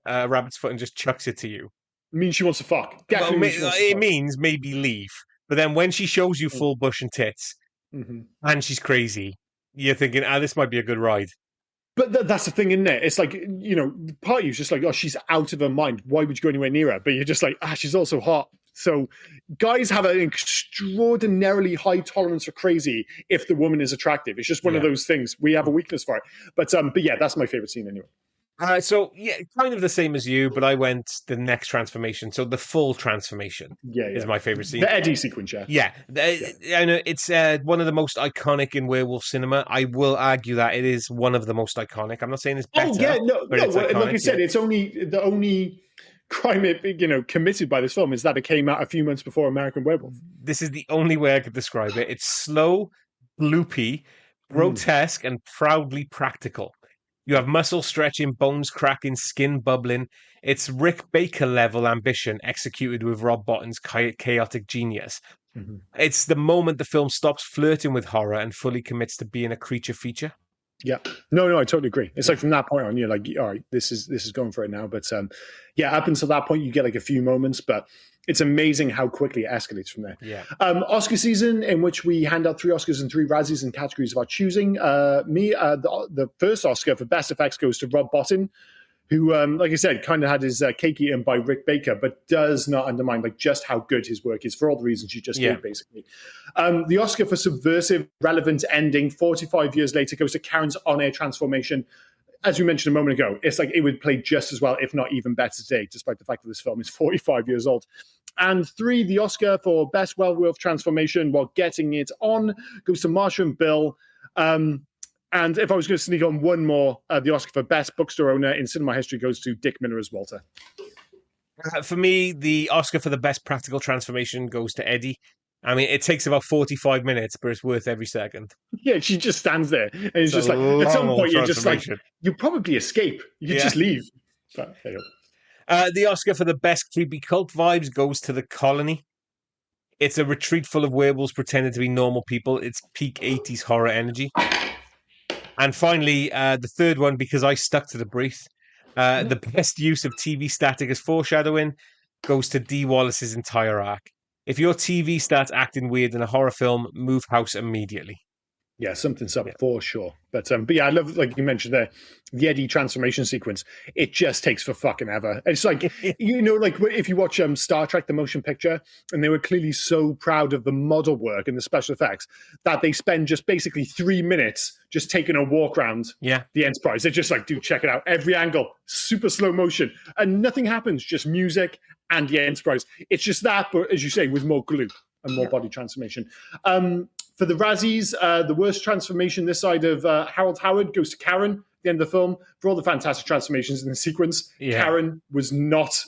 [SPEAKER 2] just chucks it to you,
[SPEAKER 1] it means she wants to fuck.
[SPEAKER 2] Definitely it means maybe leave. But then when she shows you full bush and tits and she's crazy, you're thinking, this might be a good ride.
[SPEAKER 1] But that's the thing, isn't it? It's like, part of you's just like, oh, she's out of her mind. Why would you go anywhere near her? But you're just like, she's also hot. So guys have an extraordinarily high tolerance for crazy if the woman is attractive. It's just one of those things. We have a weakness for it. But yeah, that's my favorite scene anyway.
[SPEAKER 2] So yeah, kind of the same as you, but I went the next transformation. So the full transformation is my favorite scene.
[SPEAKER 1] The Eddie sequence,
[SPEAKER 2] I know it's one of the most iconic in werewolf cinema. I will argue that it is one of the most iconic. I'm not saying it's better. But it's iconic,
[SPEAKER 1] like I said, it's the only crime committed by this film is that it came out a few months before American Werewolf.
[SPEAKER 2] This is the only way I could describe it. It's slow, gloopy, grotesque, and proudly practical. You have muscle stretching, bones cracking, skin bubbling. It's Rick Baker level ambition executed with Rob Bottin's chaotic genius. Mm-hmm. It's the moment the film stops flirting with horror and fully commits to being a creature feature.
[SPEAKER 1] Yeah, no, I totally agree. It's like from that point on, you're like, all right, this is going for it now. But up until that point, you get like a few moments, but it's amazing how quickly it escalates from there.
[SPEAKER 2] Yeah.
[SPEAKER 1] Oscar season, in which we hand out 3 Oscars and 3 Razzies in categories of our choosing. The first Oscar for Best Effects goes to Rob Bottin, who, like I said, kind of had his cake eaten by Rick Baker, but does not undermine like just how good his work is for all the reasons you just gave, basically. The Oscar for subversive, relevant ending, 45 years later, goes to Karen's on-air transformation. As we mentioned a moment ago, it's like it would play just as well, if not even better today, despite the fact that this film is 45 years old. And 3, the Oscar for Best Werewolf Transformation while getting it on goes to Marsha and Bill. And if I was going to sneak on one more, the Oscar for Best Bookstore Owner in cinema history goes to Dick Miller as Walter.
[SPEAKER 2] For me, the Oscar for the Best Practical Transformation goes to Eddie. I mean, it takes about 45 minutes, but it's worth every second.
[SPEAKER 1] Yeah, she just stands there. And it's just like, at some point, you're just like, you probably escape. You could just leave. But,
[SPEAKER 2] the Oscar for the Best Creepy Cult Vibes goes to The Colony. It's a retreat full of werewolves pretending to be normal people. It's peak 80s horror energy. And finally, the third one, because I stuck to the brief, the best use of TV static as foreshadowing goes to Dee Wallace's entire arc. If your TV starts acting weird in a horror film, move house immediately.
[SPEAKER 1] Yeah, something's up for sure. But yeah, I love, like you mentioned there, the Eddie transformation sequence. It just takes for fucking ever. It's like, like if you watch Star Trek, the motion picture, and they were clearly so proud of the model work and the special effects that they spend just basically 3 minutes just taking a walk around the Enterprise. They're just like, dude, check it out. Every angle, super slow motion, and nothing happens, just music and the Enterprise. It's just that, but as you say, with more glue and more body transformation. For the Razzies, the worst transformation this side of Harold Howard goes to Karen at the end of the film. For all the fantastic transformations in the sequence, Karen was not,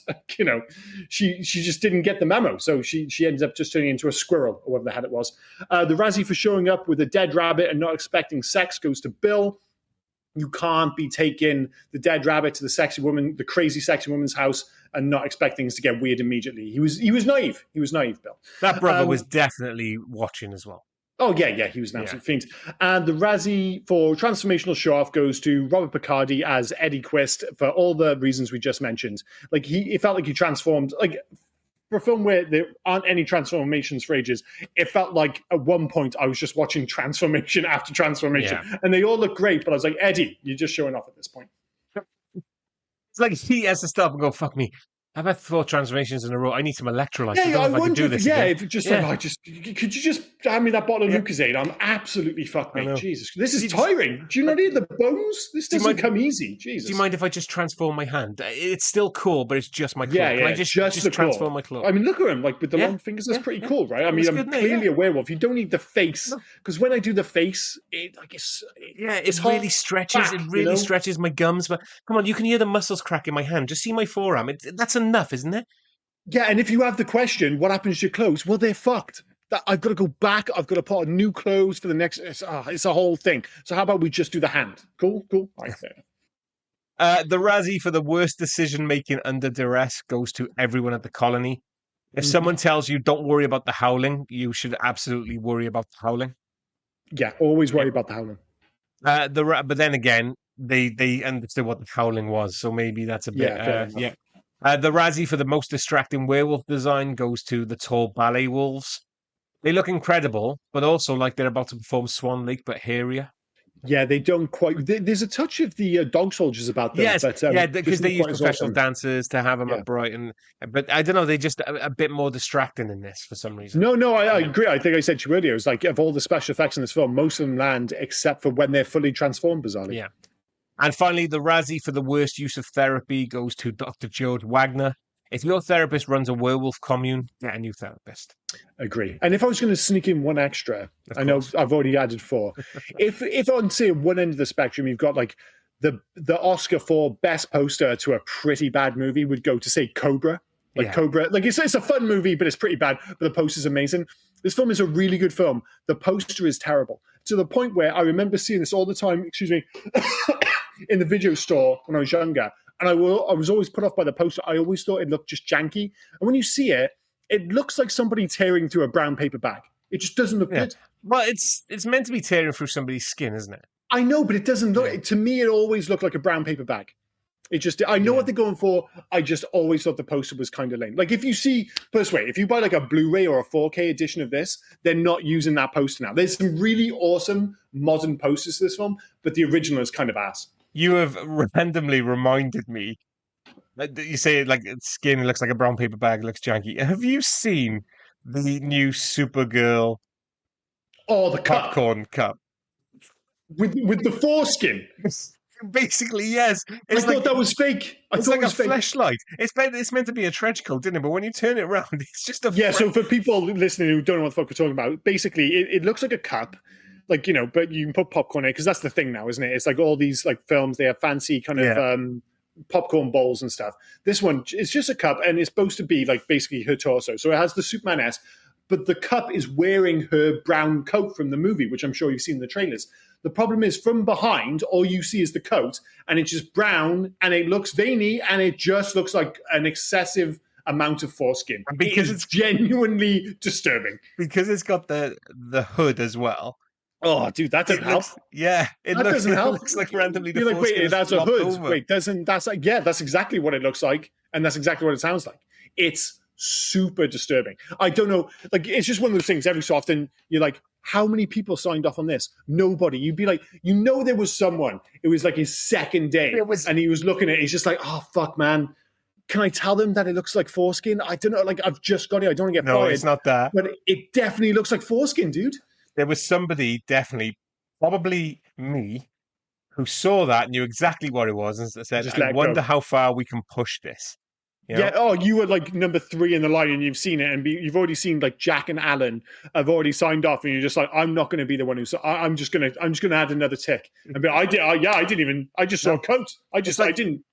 [SPEAKER 1] she just didn't get the memo. So she ended up just turning into a squirrel or whatever the hell it was. The Razzie for showing up with a dead rabbit and not expecting sex goes to Bill. You can't be taking the dead rabbit to the crazy sexy woman's house and not expect things to get weird immediately. He was naive. He was naive, Bill.
[SPEAKER 2] That brother was definitely watching as well.
[SPEAKER 1] Oh, yeah, he was an absolute fiend. And the Razzie for transformational show-off goes to Robert Picardi as Eddie Quist for all the reasons we just mentioned. Like, it felt like he transformed, like, for a film where there aren't any transformations for ages, it felt like at one point I was just watching transformation after transformation. Yeah. And they all look great, but I was like, Eddie, you're just showing off at this point.
[SPEAKER 2] It's like he has to stop and go, fuck me. I've had 4 transformations in a row. I need some electrolytes.
[SPEAKER 1] Yeah, I
[SPEAKER 2] wonder
[SPEAKER 1] if could you just hand me that bottle of Lucozade? I'm absolutely fucked, mate. Jesus, this is tiring. Do you not need the bones? This doesn't come easy. Jesus.
[SPEAKER 2] Do you mind if I just transform my hand? It's still cool, but it's just my claw.
[SPEAKER 1] Yeah,
[SPEAKER 2] Can I just transform my claw?
[SPEAKER 1] I mean, look at him, like with the long fingers. That's pretty cool, right? I mean, I'm clearly a werewolf. You don't need the face, because when I do the face, it
[SPEAKER 2] really stretches. It really stretches my gums. But come on, you can hear the muscles crack in my hand. Just see my forearm. That's enough, isn't it?
[SPEAKER 1] Yeah, and if you have the question, what happens to your clothes? Well, they're fucked. I've got to go back. I've got to put on new clothes for the next. It's a whole thing. So how about we just do the hand? Cool. Right
[SPEAKER 2] there. The Razzie for the worst decision making under duress goes to everyone at the colony. If someone tells you don't worry about the Howling, you should absolutely worry about the Howling.
[SPEAKER 1] Yeah, always worry about the Howling.
[SPEAKER 2] But then again, they understood what the Howling was, so maybe that's a bit. The Razzie for the most distracting werewolf design goes to the tall ballet wolves. They look incredible, but also like they're about to perform Swan Lake, but hairier.
[SPEAKER 1] Yeah, they don't quite. There's a touch of the dog soldiers about them,
[SPEAKER 2] Yes,
[SPEAKER 1] but
[SPEAKER 2] yeah,
[SPEAKER 1] just
[SPEAKER 2] because they
[SPEAKER 1] not
[SPEAKER 2] use
[SPEAKER 1] quite as
[SPEAKER 2] professional
[SPEAKER 1] awesome.
[SPEAKER 2] dancers to have them
[SPEAKER 1] Yeah.
[SPEAKER 2] at Brighton. But I don't know, they just a bit more distracting in this for some reason.
[SPEAKER 1] No, no, I agree. I think I said to you earlier, it was like of all the special effects in this film, most of them land except for when they're fully transformed, bizarrely.
[SPEAKER 2] Yeah. And finally, the Razzie for the worst use of therapy goes to Dr. George Wagner. If your therapist runs a werewolf commune, get a new therapist.
[SPEAKER 1] Agree. And if I was going to sneak in one extra,
[SPEAKER 2] Of
[SPEAKER 1] I know
[SPEAKER 2] course.
[SPEAKER 1] I've already added four. If on say one end of the spectrum, you've got like the Oscar for best poster to a pretty bad movie would go to say Cobra. Like
[SPEAKER 2] Yeah.
[SPEAKER 1] Cobra, like it's a fun movie, but it's pretty bad. But the poster's amazing. This film is a really good film. The poster is terrible to the point where I remember seeing this all the time. Excuse me, in the video store when I was younger, and I was always put off by the poster. I always thought it looked just janky, and when you see it, it looks like somebody tearing through a brown paper bag. It just doesn't look good.
[SPEAKER 2] Well, it's meant to be tearing through somebody's skin, isn't it?
[SPEAKER 1] I know, but it doesn't look. To me, it always looked like a brown paper bag. It just, I know what they're going for. I just always thought the poster was kind of lame. Like if you see, put this way, if you buy like a Blu-ray or a 4K edition of this, they're not using that poster now. There's some really awesome modern posters to this film, but the original is kind of ass.
[SPEAKER 2] You have randomly reminded me that you say like its skin looks like a brown paper bag, looks janky. Have you seen the new Supergirl
[SPEAKER 1] Oh, the cup
[SPEAKER 2] popcorn cup?
[SPEAKER 1] with the foreskin.
[SPEAKER 2] Basically, yes.
[SPEAKER 1] I thought that was fake.
[SPEAKER 2] It's like a fleshlight. It's meant to be a trench coat, didn't it? But when you turn it around, it's just a
[SPEAKER 1] So for people listening who don't know what the fuck we're talking about, basically it looks like a cup, like but you can put popcorn in it because that's the thing now, isn't it? It's like all these like films, they have fancy kind of popcorn bowls and stuff. This one is just a cup, and it's supposed to be like basically her torso. So it has the Superman S, but the cup is wearing her brown coat from the movie, which I'm sure you've seen in the trailers. The problem is from behind, all you see is the coat, and it's just brown, and it looks veiny, and it just looks like an excessive amount of foreskin. And because it's genuinely disturbing.
[SPEAKER 2] Because it's got the hood as well.
[SPEAKER 1] Oh, dude, that doesn't help.
[SPEAKER 2] Doesn't help. It looks like randomly.
[SPEAKER 1] You're like, wait, that's a hood. Over. Wait, that's like, that's exactly what it looks like, and that's exactly what it sounds like. It's super disturbing. I don't know, like it's just one of those things. Every so often, you're like, how many people signed off on this? Nobody. You'd be like, there was someone. It was like his second day, and he was looking at it. He's just like, oh fuck, man. Can I tell them that it looks like foreskin? I don't know. Like I've just got it. I don't want to get fired.
[SPEAKER 2] No, it's not that.
[SPEAKER 1] But it definitely looks like foreskin, dude.
[SPEAKER 2] There was somebody, definitely, probably me, who saw that, knew exactly what it was, and said, I wonder how far we can push this. You know?
[SPEAKER 1] Yeah. Oh, you were like number 3 in the line, and you've seen it, and you've already seen like Jack and Alan have already signed off, and you're just like, I'm not going to be the one who's. I'm just gonna add another tick. And I didn't even. I just saw a coat. I didn't.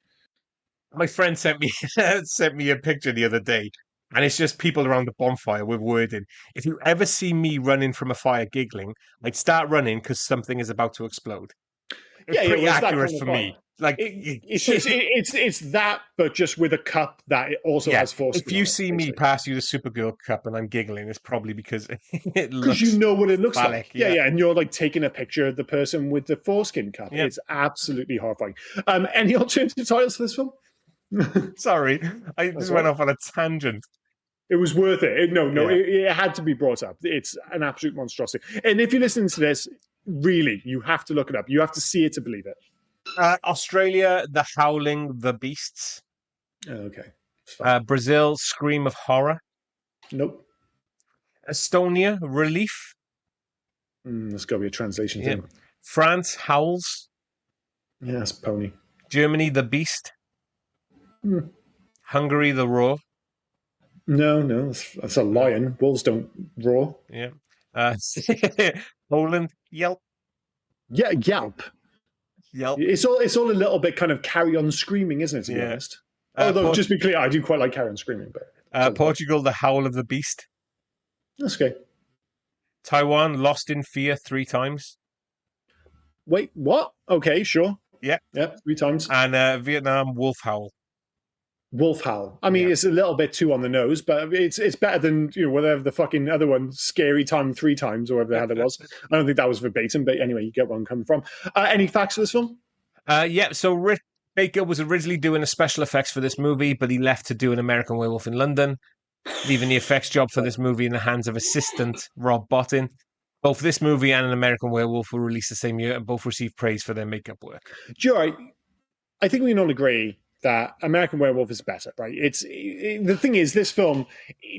[SPEAKER 2] My friend sent me a picture the other day, and it's just people around the bonfire with wording. If you ever see me running from a fire giggling, I'd start running because something is about to explode. It's pretty accurate for me. Like
[SPEAKER 1] it's that, but just with a cup that it also has force.
[SPEAKER 2] If you see me pass you the Supergirl cup and I'm giggling, it's probably because it looks.
[SPEAKER 1] Because you know what it looks
[SPEAKER 2] phallic,
[SPEAKER 1] like. Yeah, and you're like taking a picture of the person with the foreskin cup. Yeah. It's absolutely horrifying. Any alternative titles for this film?
[SPEAKER 2] Sorry, I just went off on a tangent.
[SPEAKER 1] It was worth it. It had to be brought up. It's an absolute monstrosity. And if you're listening to this, really, you have to look it up. You have to see it to believe it.
[SPEAKER 2] Australia, The Howling, The Beasts.
[SPEAKER 1] Okay.
[SPEAKER 2] Brazil, Scream of Horror.
[SPEAKER 1] Nope.
[SPEAKER 2] Estonia, Relief.
[SPEAKER 1] There's got to be a translation thing.
[SPEAKER 2] France, Howls.
[SPEAKER 1] Yeah, it's Pony.
[SPEAKER 2] Germany, The Beast. Hungary, The Roar.
[SPEAKER 1] No, that's a lion. Wolves don't roar.
[SPEAKER 2] Yeah. Poland, Yelp.
[SPEAKER 1] Yeah, Yelp. It's all a little bit kind of Carry On Screaming, isn't it, to be honest? Although, just to be clear, I do quite like Carry On Screaming. But
[SPEAKER 2] Portugal, The Howl of the Beast.
[SPEAKER 1] That's okay.
[SPEAKER 2] Taiwan, Lost in Fear 3 times.
[SPEAKER 1] Wait, what? Okay, sure.
[SPEAKER 2] Yeah.
[SPEAKER 1] 3 times.
[SPEAKER 2] And Vietnam, Wolf Howl.
[SPEAKER 1] Wolf Howl. I mean, it's a little bit too on the nose, but it's better than whatever the fucking other one, Scary Time 3 times, or whatever the hell it was. I don't think that was verbatim, but anyway, you get where I'm coming from. Any facts for this film?
[SPEAKER 2] So Rick Baker was originally doing the special effects for this movie, but he left to do an American Werewolf in London, leaving the effects job for this movie in the hands of assistant Rob Bottin. Both this movie and An American Werewolf were released the same year and both received praise for their makeup work.
[SPEAKER 1] Joe, I think we can all agree that American Werewolf is better, right? The thing is, this film,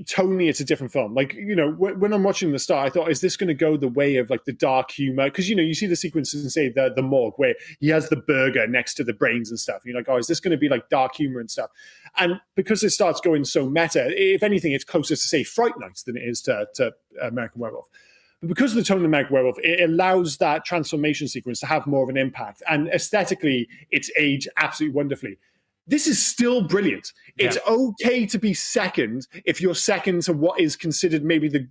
[SPEAKER 1] tonally, it's a different film. Like, you know, when I'm watching the start, I thought, is this going to go the way of like the dark humor? Because, you know, you see the sequences in, say, the morgue where he has the burger next to the brains and stuff. You're like, oh, is this going to be like dark humor and stuff? And because it starts going so meta, if anything, it's closer to, say, Fright Night than it is to American Werewolf. But because of the tone of the American Werewolf, it allows that transformation sequence to have more of an impact. And aesthetically, it's aged absolutely wonderfully. This is still brilliant. It's okay to be second if you're second to what is considered maybe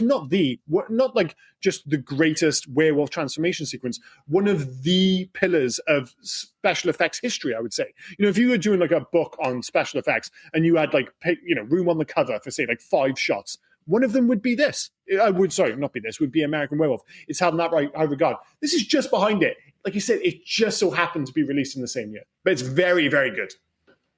[SPEAKER 1] not like just the greatest werewolf transformation sequence, one of the pillars of special effects history, I would say. You know, if you were doing like a book on special effects and you had like, you know, room on the cover for say like 5 shots, one of them would be this. Would be American Werewolf. It's held in that high regard. This is just behind it. Like you said, it just so happened to be released in the same year. But it's very, very good.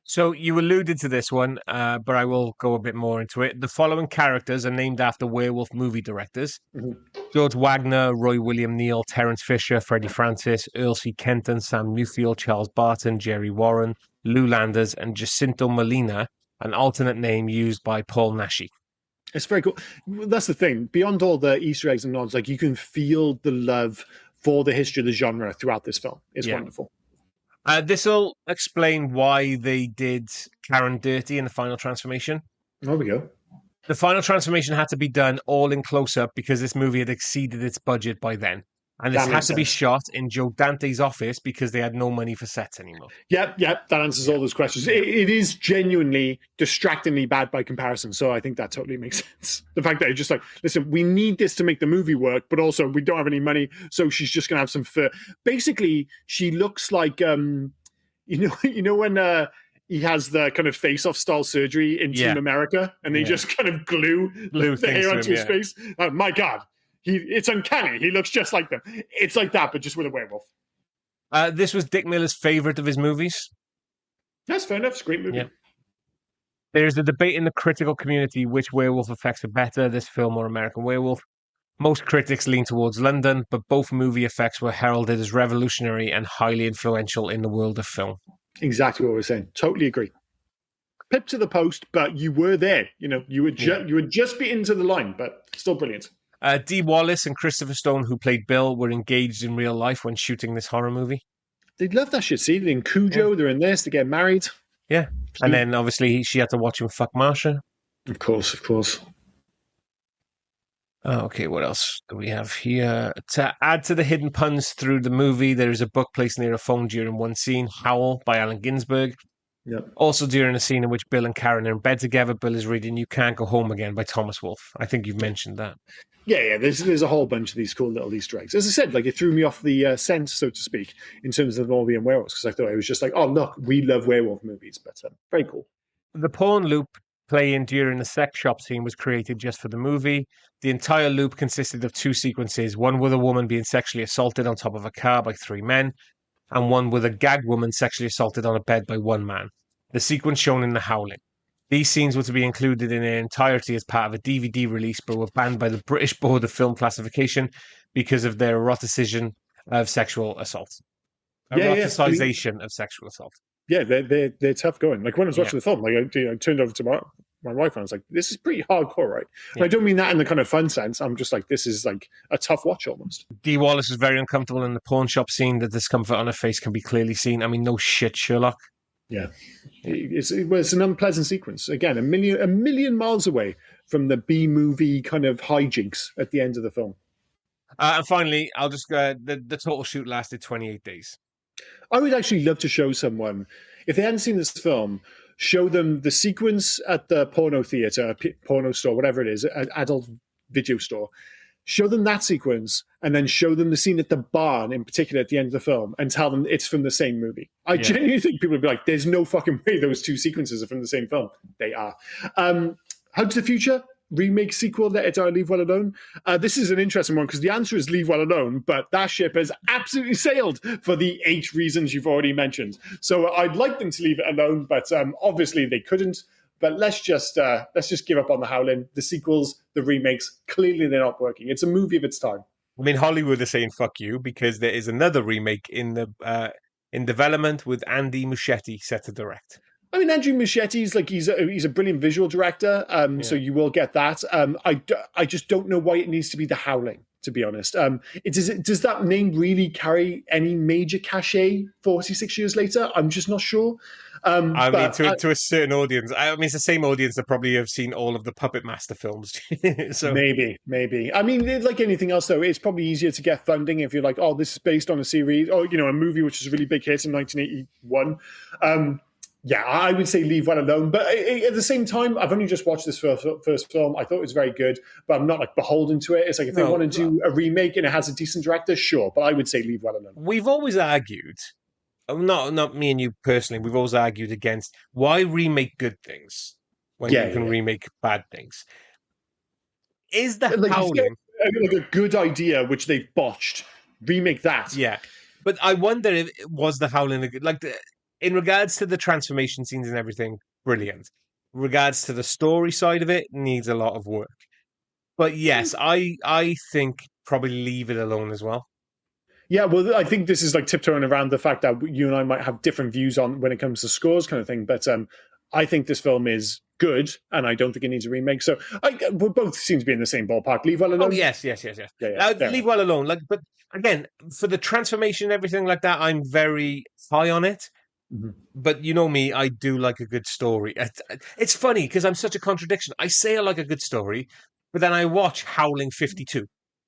[SPEAKER 2] So you alluded to this one, but I will go a bit more into it. The following characters are named after werewolf movie directors. Mm-hmm. George Wagner, Roy William Neal, Terence Fisher, Freddie Francis, Earl C. Kenton, Sam Newfield, Charles Barton, Jerry Warren, Lou Landers, and Jacinto Molina, an alternate name used by Paul Naschy.
[SPEAKER 1] It's very cool. That's the thing. Beyond all the Easter eggs and nods, like you can feel the love for the history of the genre throughout this film. It's wonderful.
[SPEAKER 2] This will explain why they did Karen dirty in the final transformation.
[SPEAKER 1] There we go.
[SPEAKER 2] The final transformation had to be done all in close-up because this movie had exceeded its budget by then. And this had to be shot in Joe Dante's office because they had no money for sets anymore.
[SPEAKER 1] Yep, that answers all those questions. It is genuinely distractingly bad by comparison, so I think that totally makes sense. The fact that it's just like, listen, we need this to make the movie work, but also we don't have any money, so she's just going to have some fur. Basically, she looks like, you know when he has the kind of face-off style surgery in Team America, and they just kind of glue the hair onto his face? Oh, my God. It's uncanny. He looks just like them. It's like that, but just with a werewolf.
[SPEAKER 2] This was Dick Miller's favorite of his movies.
[SPEAKER 1] That's fair enough. It's a great movie. Yeah.
[SPEAKER 2] There's a debate in the critical community which werewolf effects are better, this film or American Werewolf. Most critics lean towards London, but both movie effects were heralded as revolutionary and highly influential in the world of film. Exactly
[SPEAKER 1] what we're saying. Totally agree. Pip to the post, but you were there. You know, you would just be into the line, but still brilliant.
[SPEAKER 2] Dee Wallace and Christopher Stone, who played Bill, were engaged in real life when shooting this horror movie.
[SPEAKER 1] They'd love that shit. See, they're in Cujo, they're in this, they get married.
[SPEAKER 2] Yeah. And then obviously she had to watch him fuck Marsha.
[SPEAKER 1] Of course.
[SPEAKER 2] Okay, what else do we have here? To add to the hidden puns through the movie, there is a book placed near a phone during one scene, Howl by Allen Ginsberg.
[SPEAKER 1] Yep.
[SPEAKER 2] Also, during a scene in which Bill and Karen are in bed together, Bill is reading You Can't Go Home Again by Thomas Wolfe. I think you've mentioned that.
[SPEAKER 1] Yeah. There's a whole bunch of these cool little Easter eggs. As I said, like it threw me off the scent, so to speak, in terms of all being werewolves, because I thought it was just like, oh, look, we love werewolf movies, but very cool.
[SPEAKER 2] The porn loop playing during the sex shop scene was created just for the movie. The entire loop consisted of 2 sequences, one with a woman being sexually assaulted on top of a car by 3 men, and one with a gagged woman sexually assaulted on a bed by 1 man. The sequence shown in the Howling. These scenes were to be included in their entirety as part of a DVD release, but were banned by the British Board of Film Classification because of their eroticization of sexual assault. Eroticization of sexual assault.
[SPEAKER 1] Yeah, they're tough going. Like when I was watching the film, like I turned over to my wife and I was like, this is pretty hardcore, right? And I don't mean that in the kind of fun sense. I'm just like, this is like a tough watch almost.
[SPEAKER 2] Dee Wallace was very uncomfortable in the pawn shop scene. The discomfort on her face can be clearly seen. I mean, no shit, Sherlock.
[SPEAKER 1] Yeah, it's an unpleasant sequence. Again, a million miles away from the B-movie kind of hijinks at the end of the film.
[SPEAKER 2] And finally, I'll just go. The total shoot lasted 28 days.
[SPEAKER 1] I would actually love to show someone, if they hadn't seen this film, show them the sequence at the porno theater, porno store, whatever it is, an adult video store. Show them that sequence and then show them the scene at the barn in particular at the end of the film and tell them it's from the same movie. I genuinely think people would be like, there's no fucking way those 2 sequences are from the same film. They are. How to the Future? Remake sequel, Let It Die, Leave Well Alone. This is an interesting one because the answer is Leave Well Alone, but that ship has absolutely sailed for the 8 reasons you've already mentioned. So I'd like them to leave it alone, but obviously they couldn't. But let's just give up on the Howling. The sequels, the remakes, clearly they're not working. It's a movie of its time.
[SPEAKER 2] I mean, Hollywood is saying "fuck you" because there is another remake in development with Andy Muschietti set to direct.
[SPEAKER 1] I mean, Andrew Muschietti's like he's a brilliant visual director, so you will get that. I just don't know why it needs to be the Howling, to be honest. Does that name really carry any major cachet 46 years later? I'm just not sure.
[SPEAKER 2] I mean, to a certain audience. I mean, it's the same audience that probably have seen all of the Puppet Master films. So
[SPEAKER 1] maybe. I mean, like anything else, though, it's probably easier to get funding if you're like, oh, this is based on a series or a movie which is a really big hit in 1981. Yeah, I would say leave well alone. But at the same time, I've only just watched this first film. I thought it was very good, but I'm not like beholden to it. It's like if they want to do a remake and it has a decent director, sure. But I would say leave well alone.
[SPEAKER 2] We've always argued, not me and you personally, we've always argued against why remake good things when you can remake bad things. Is the Howling
[SPEAKER 1] like a good idea which they've botched? Remake that.
[SPEAKER 2] Yeah, but I wonder if was the Howling in regards to the transformation scenes and everything, brilliant. In regards to the story side of it, needs a lot of work. But yes, I think probably leave it alone as well.
[SPEAKER 1] Yeah, well, I think this is like tiptoeing around the fact that you and I might have different views on when it comes to scores kind of thing. But I think this film is good, and I don't think it needs a remake. So we both seem to be in the same ballpark. Leave well alone.
[SPEAKER 2] Oh, yes.
[SPEAKER 1] Yeah,
[SPEAKER 2] leave well alone. But again, for the transformation and everything like that, I'm very high on it. Mm-hmm. But you know me, I do like a good story. It's funny because I'm such a contradiction. I say I like a good story, but then I watch Howling 52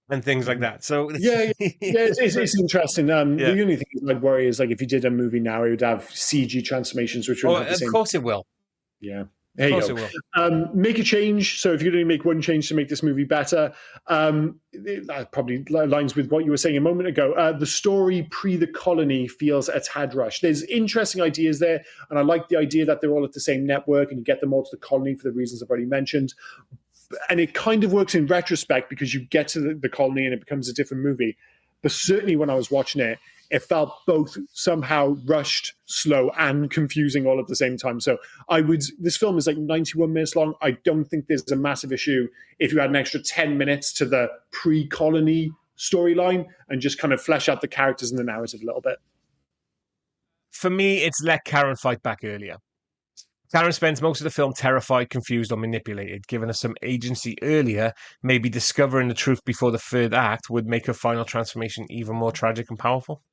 [SPEAKER 2] and things like that. So
[SPEAKER 1] it's interesting. The only thing I'd worry is like if you did a movie now, it would have CG transformations, which would have the same.
[SPEAKER 2] Of course it will.
[SPEAKER 1] Yeah.
[SPEAKER 2] Of course it will.
[SPEAKER 1] Make a change. So if you only make one change to make this movie better, that probably aligns with what you were saying a moment ago. The story pre the colony feels a tad rushed. There's interesting ideas there, and I like the idea that they're all at the same network and you get them all to the colony for the reasons I've already mentioned. And it kind of works in retrospect because you get to the colony and it becomes a different movie. But certainly when I was watching it, it felt both somehow rushed, slow, and confusing all at the same time. So this film is like 91 minutes long. I don't think there's a massive issue if you had an extra 10 minutes to the pre-colony storyline and just kind of flesh out the characters and the narrative a little bit.
[SPEAKER 2] For me, it's let Karen fight back earlier. Karen spends most of the film terrified, confused, or manipulated. Giving us some agency earlier, maybe discovering the truth before the third act would make her final transformation even more tragic and powerful.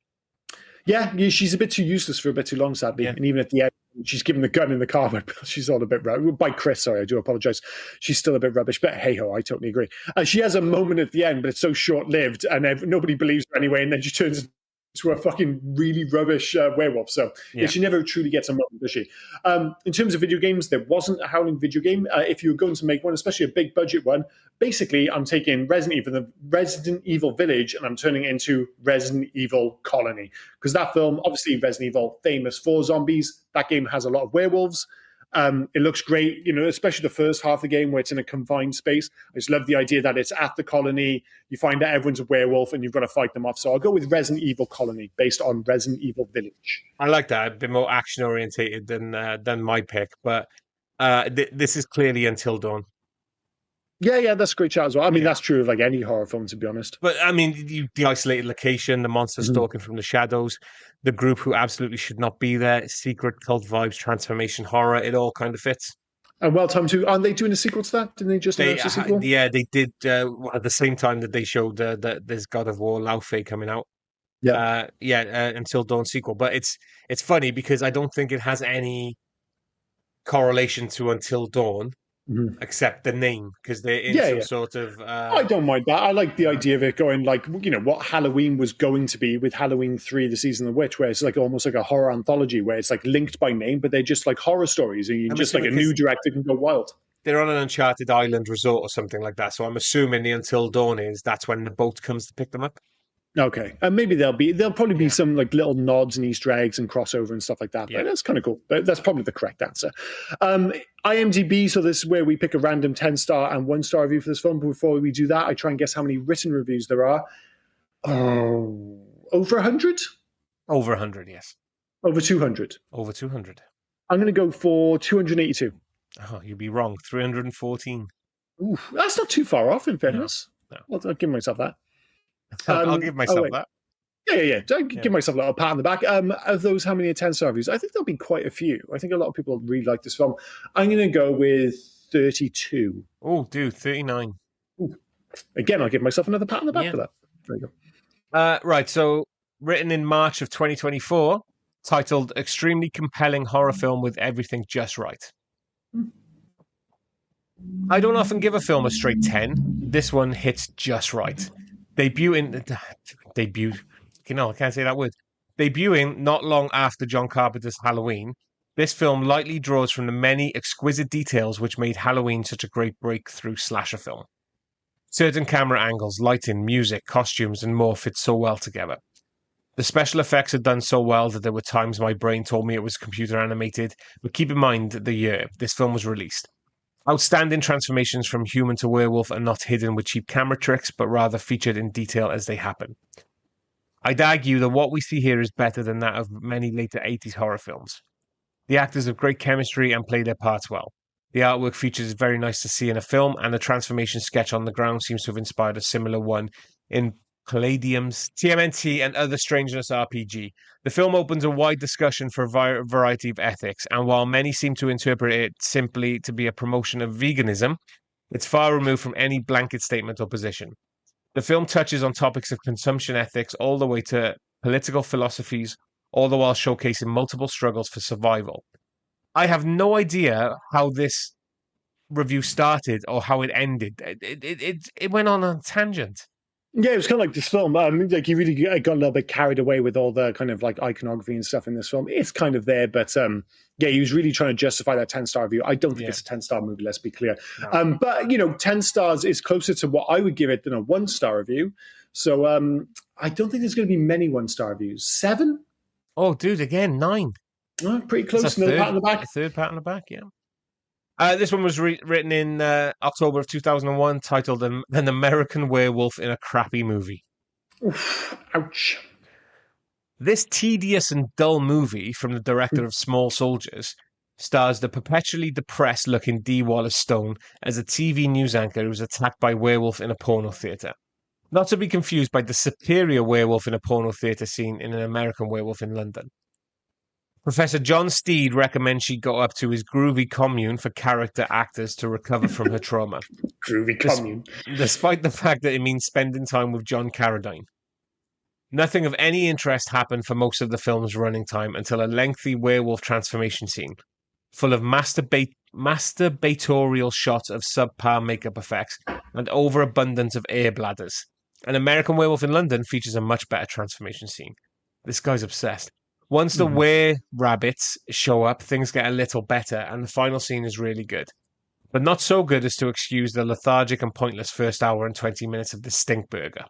[SPEAKER 1] Yeah, she's a bit too useless for a bit too long, sadly. Yeah. And even at the end, she's given the gun in the car, but she's all a bit rubbish. By Chris, sorry, I do apologize. She's still a bit rubbish, but hey-ho, I totally agree. She has a moment at the end, but it's so short-lived, and nobody believes her anyway, and then she turns into a fucking really rubbish werewolf. So she never truly gets a moment, does she? In terms of video games, there wasn't a Howling video game. If you were going to make one, especially a big budget one, basically I'm taking Resident Evil Village and I'm turning it into Resident Evil Colony. Because that film, obviously Resident Evil, famous for zombies. That game has a lot of werewolves. It looks great, especially the first half of the game where it's in a confined space. I just love the idea that it's at the colony. You find out everyone's a werewolf and you've got to fight them off. So I'll go with Resident Evil Colony based on Resident Evil Village.
[SPEAKER 2] I like that. A bit more action orientated than my pick, but this is clearly Until Dawn.
[SPEAKER 1] Yeah, that's a great shout as well. I mean, that's true of like any horror film, to be honest.
[SPEAKER 2] But I mean, the isolated location, the monster stalking from the shadows, the group who absolutely should not be there, secret cult vibes, transformation horror, it all kind of fits.
[SPEAKER 1] And well timed too. Aren't they doing a sequel to that? Didn't they just announce a sequel?
[SPEAKER 2] Yeah, they did at the same time that they showed that there's God of War Lao Fei coming out. Until Dawn sequel. But it's funny because I don't think it has any correlation to Until Dawn. Mm-hmm. Except the name, because they're in some sort of...
[SPEAKER 1] I don't mind that. I like the idea of it going like, what Halloween was going to be with Halloween 3, The Season of the Witch, where it's like almost like a horror anthology, where it's like linked by name, but they're just like horror stories, and just like a new director can go wild.
[SPEAKER 2] They're on an uncharted island resort or something like that, so I'm assuming the Until Dawn that's when the boat comes to pick them up.
[SPEAKER 1] Okay, and maybe there'll probably be some like little nods and Easter eggs and crossover and stuff like that. But that's kind of cool. But that's probably the correct answer. IMDb. So this is where we pick a random 10-star and 1-star review for this film. But before we do that, I try and guess how many written reviews there are. Over 100.
[SPEAKER 2] Over 100, yes.
[SPEAKER 1] Over 200.
[SPEAKER 2] Over 200.
[SPEAKER 1] I'm going to go for 282.
[SPEAKER 2] Oh, you'd be wrong. 314.
[SPEAKER 1] Ooh, that's not too far off, in
[SPEAKER 2] No,
[SPEAKER 1] fairness.
[SPEAKER 2] no.
[SPEAKER 1] I'll give myself that.
[SPEAKER 2] I'll give
[SPEAKER 1] Oh,
[SPEAKER 2] myself
[SPEAKER 1] wait.
[SPEAKER 2] that.
[SPEAKER 1] Yeah. Don't
[SPEAKER 2] Yeah.
[SPEAKER 1] give myself a little pat on the back. Of those, how many 10-star reviews? I think there'll be quite a few. I think a lot of people really like this film. I'm going to go with 32.
[SPEAKER 2] Oh, dude, 39.
[SPEAKER 1] Ooh. Again, I'll give myself another pat on the back
[SPEAKER 2] Yeah.
[SPEAKER 1] for that. There you go.
[SPEAKER 2] Right, so written in March of 2024, titled Extremely Compelling Horror Film with Everything Just Right. I don't often give a film a straight 10. This one hits just right. Debut. I can't say that word. Debuting not long after John Carpenter's Halloween, this film lightly draws from the many exquisite details which made Halloween such a great breakthrough slasher film. Certain camera angles, lighting, music, costumes, and more fit so well together. The special effects are done so well that there were times my brain told me it was computer animated, but keep in mind the year this film was released. Outstanding transformations from human to werewolf are not hidden with cheap camera tricks, but rather featured in detail as they happen. I'd argue that what we see here is better than that of many later 80s horror films. The actors have great chemistry and play their parts well. The artwork features is very nice to see in a film, and the transformation sketch on the ground seems to have inspired a similar one in Palladium's TMNT and Other Strangeness RPG. The film opens a wide discussion for a variety of ethics, and while many seem to interpret it simply to be a promotion of veganism, it's far removed from any blanket statement or position. The film touches on topics of consumption ethics all the way to political philosophies, all the while showcasing multiple struggles for survival. I have no idea how this review started or how it ended. It went on a tangent.
[SPEAKER 1] Yeah, it was kind of like this film. Like you really got a little bit carried away with all the kind of like iconography and stuff in this film. It's kind of there, but yeah, he was really trying to justify that 10-star review. I don't think it's a 10-star movie. Let's be clear.
[SPEAKER 2] No.
[SPEAKER 1] But 10 stars is closer to what I would give it than a 1-star review. So I don't think there's going to be many 1-star reviews. 7?
[SPEAKER 2] Oh, dude, again, 9.
[SPEAKER 1] Pretty close. Another pat on the back.
[SPEAKER 2] A third pat on the back, yeah. This one was written in October of 2001, titled An American Werewolf in a Crappy Movie.
[SPEAKER 1] Oof, ouch.
[SPEAKER 2] This tedious and dull movie from the director of Small Soldiers stars the perpetually depressed-looking D. Wallace Stone as a TV news anchor who was attacked by a werewolf in a porno theatre. Not to be confused by the superior werewolf in a porno theatre scene in An American Werewolf in London. Professor John Steed recommends she go up to his groovy commune for character actors to recover from her trauma.
[SPEAKER 1] Groovy commune.
[SPEAKER 2] Despite the fact that it means spending time with John Carradine. Nothing of any interest happened for most of the film's running time until a lengthy werewolf transformation scene, full of masturbatorial shots of subpar makeup effects and overabundance of air bladders. An American Werewolf in London features a much better transformation scene. This guy's obsessed. Once the were-rabbits show up, things get a little better, and the final scene is really good. But not so good as to excuse the lethargic and pointless first hour and 20 minutes of this stink burger.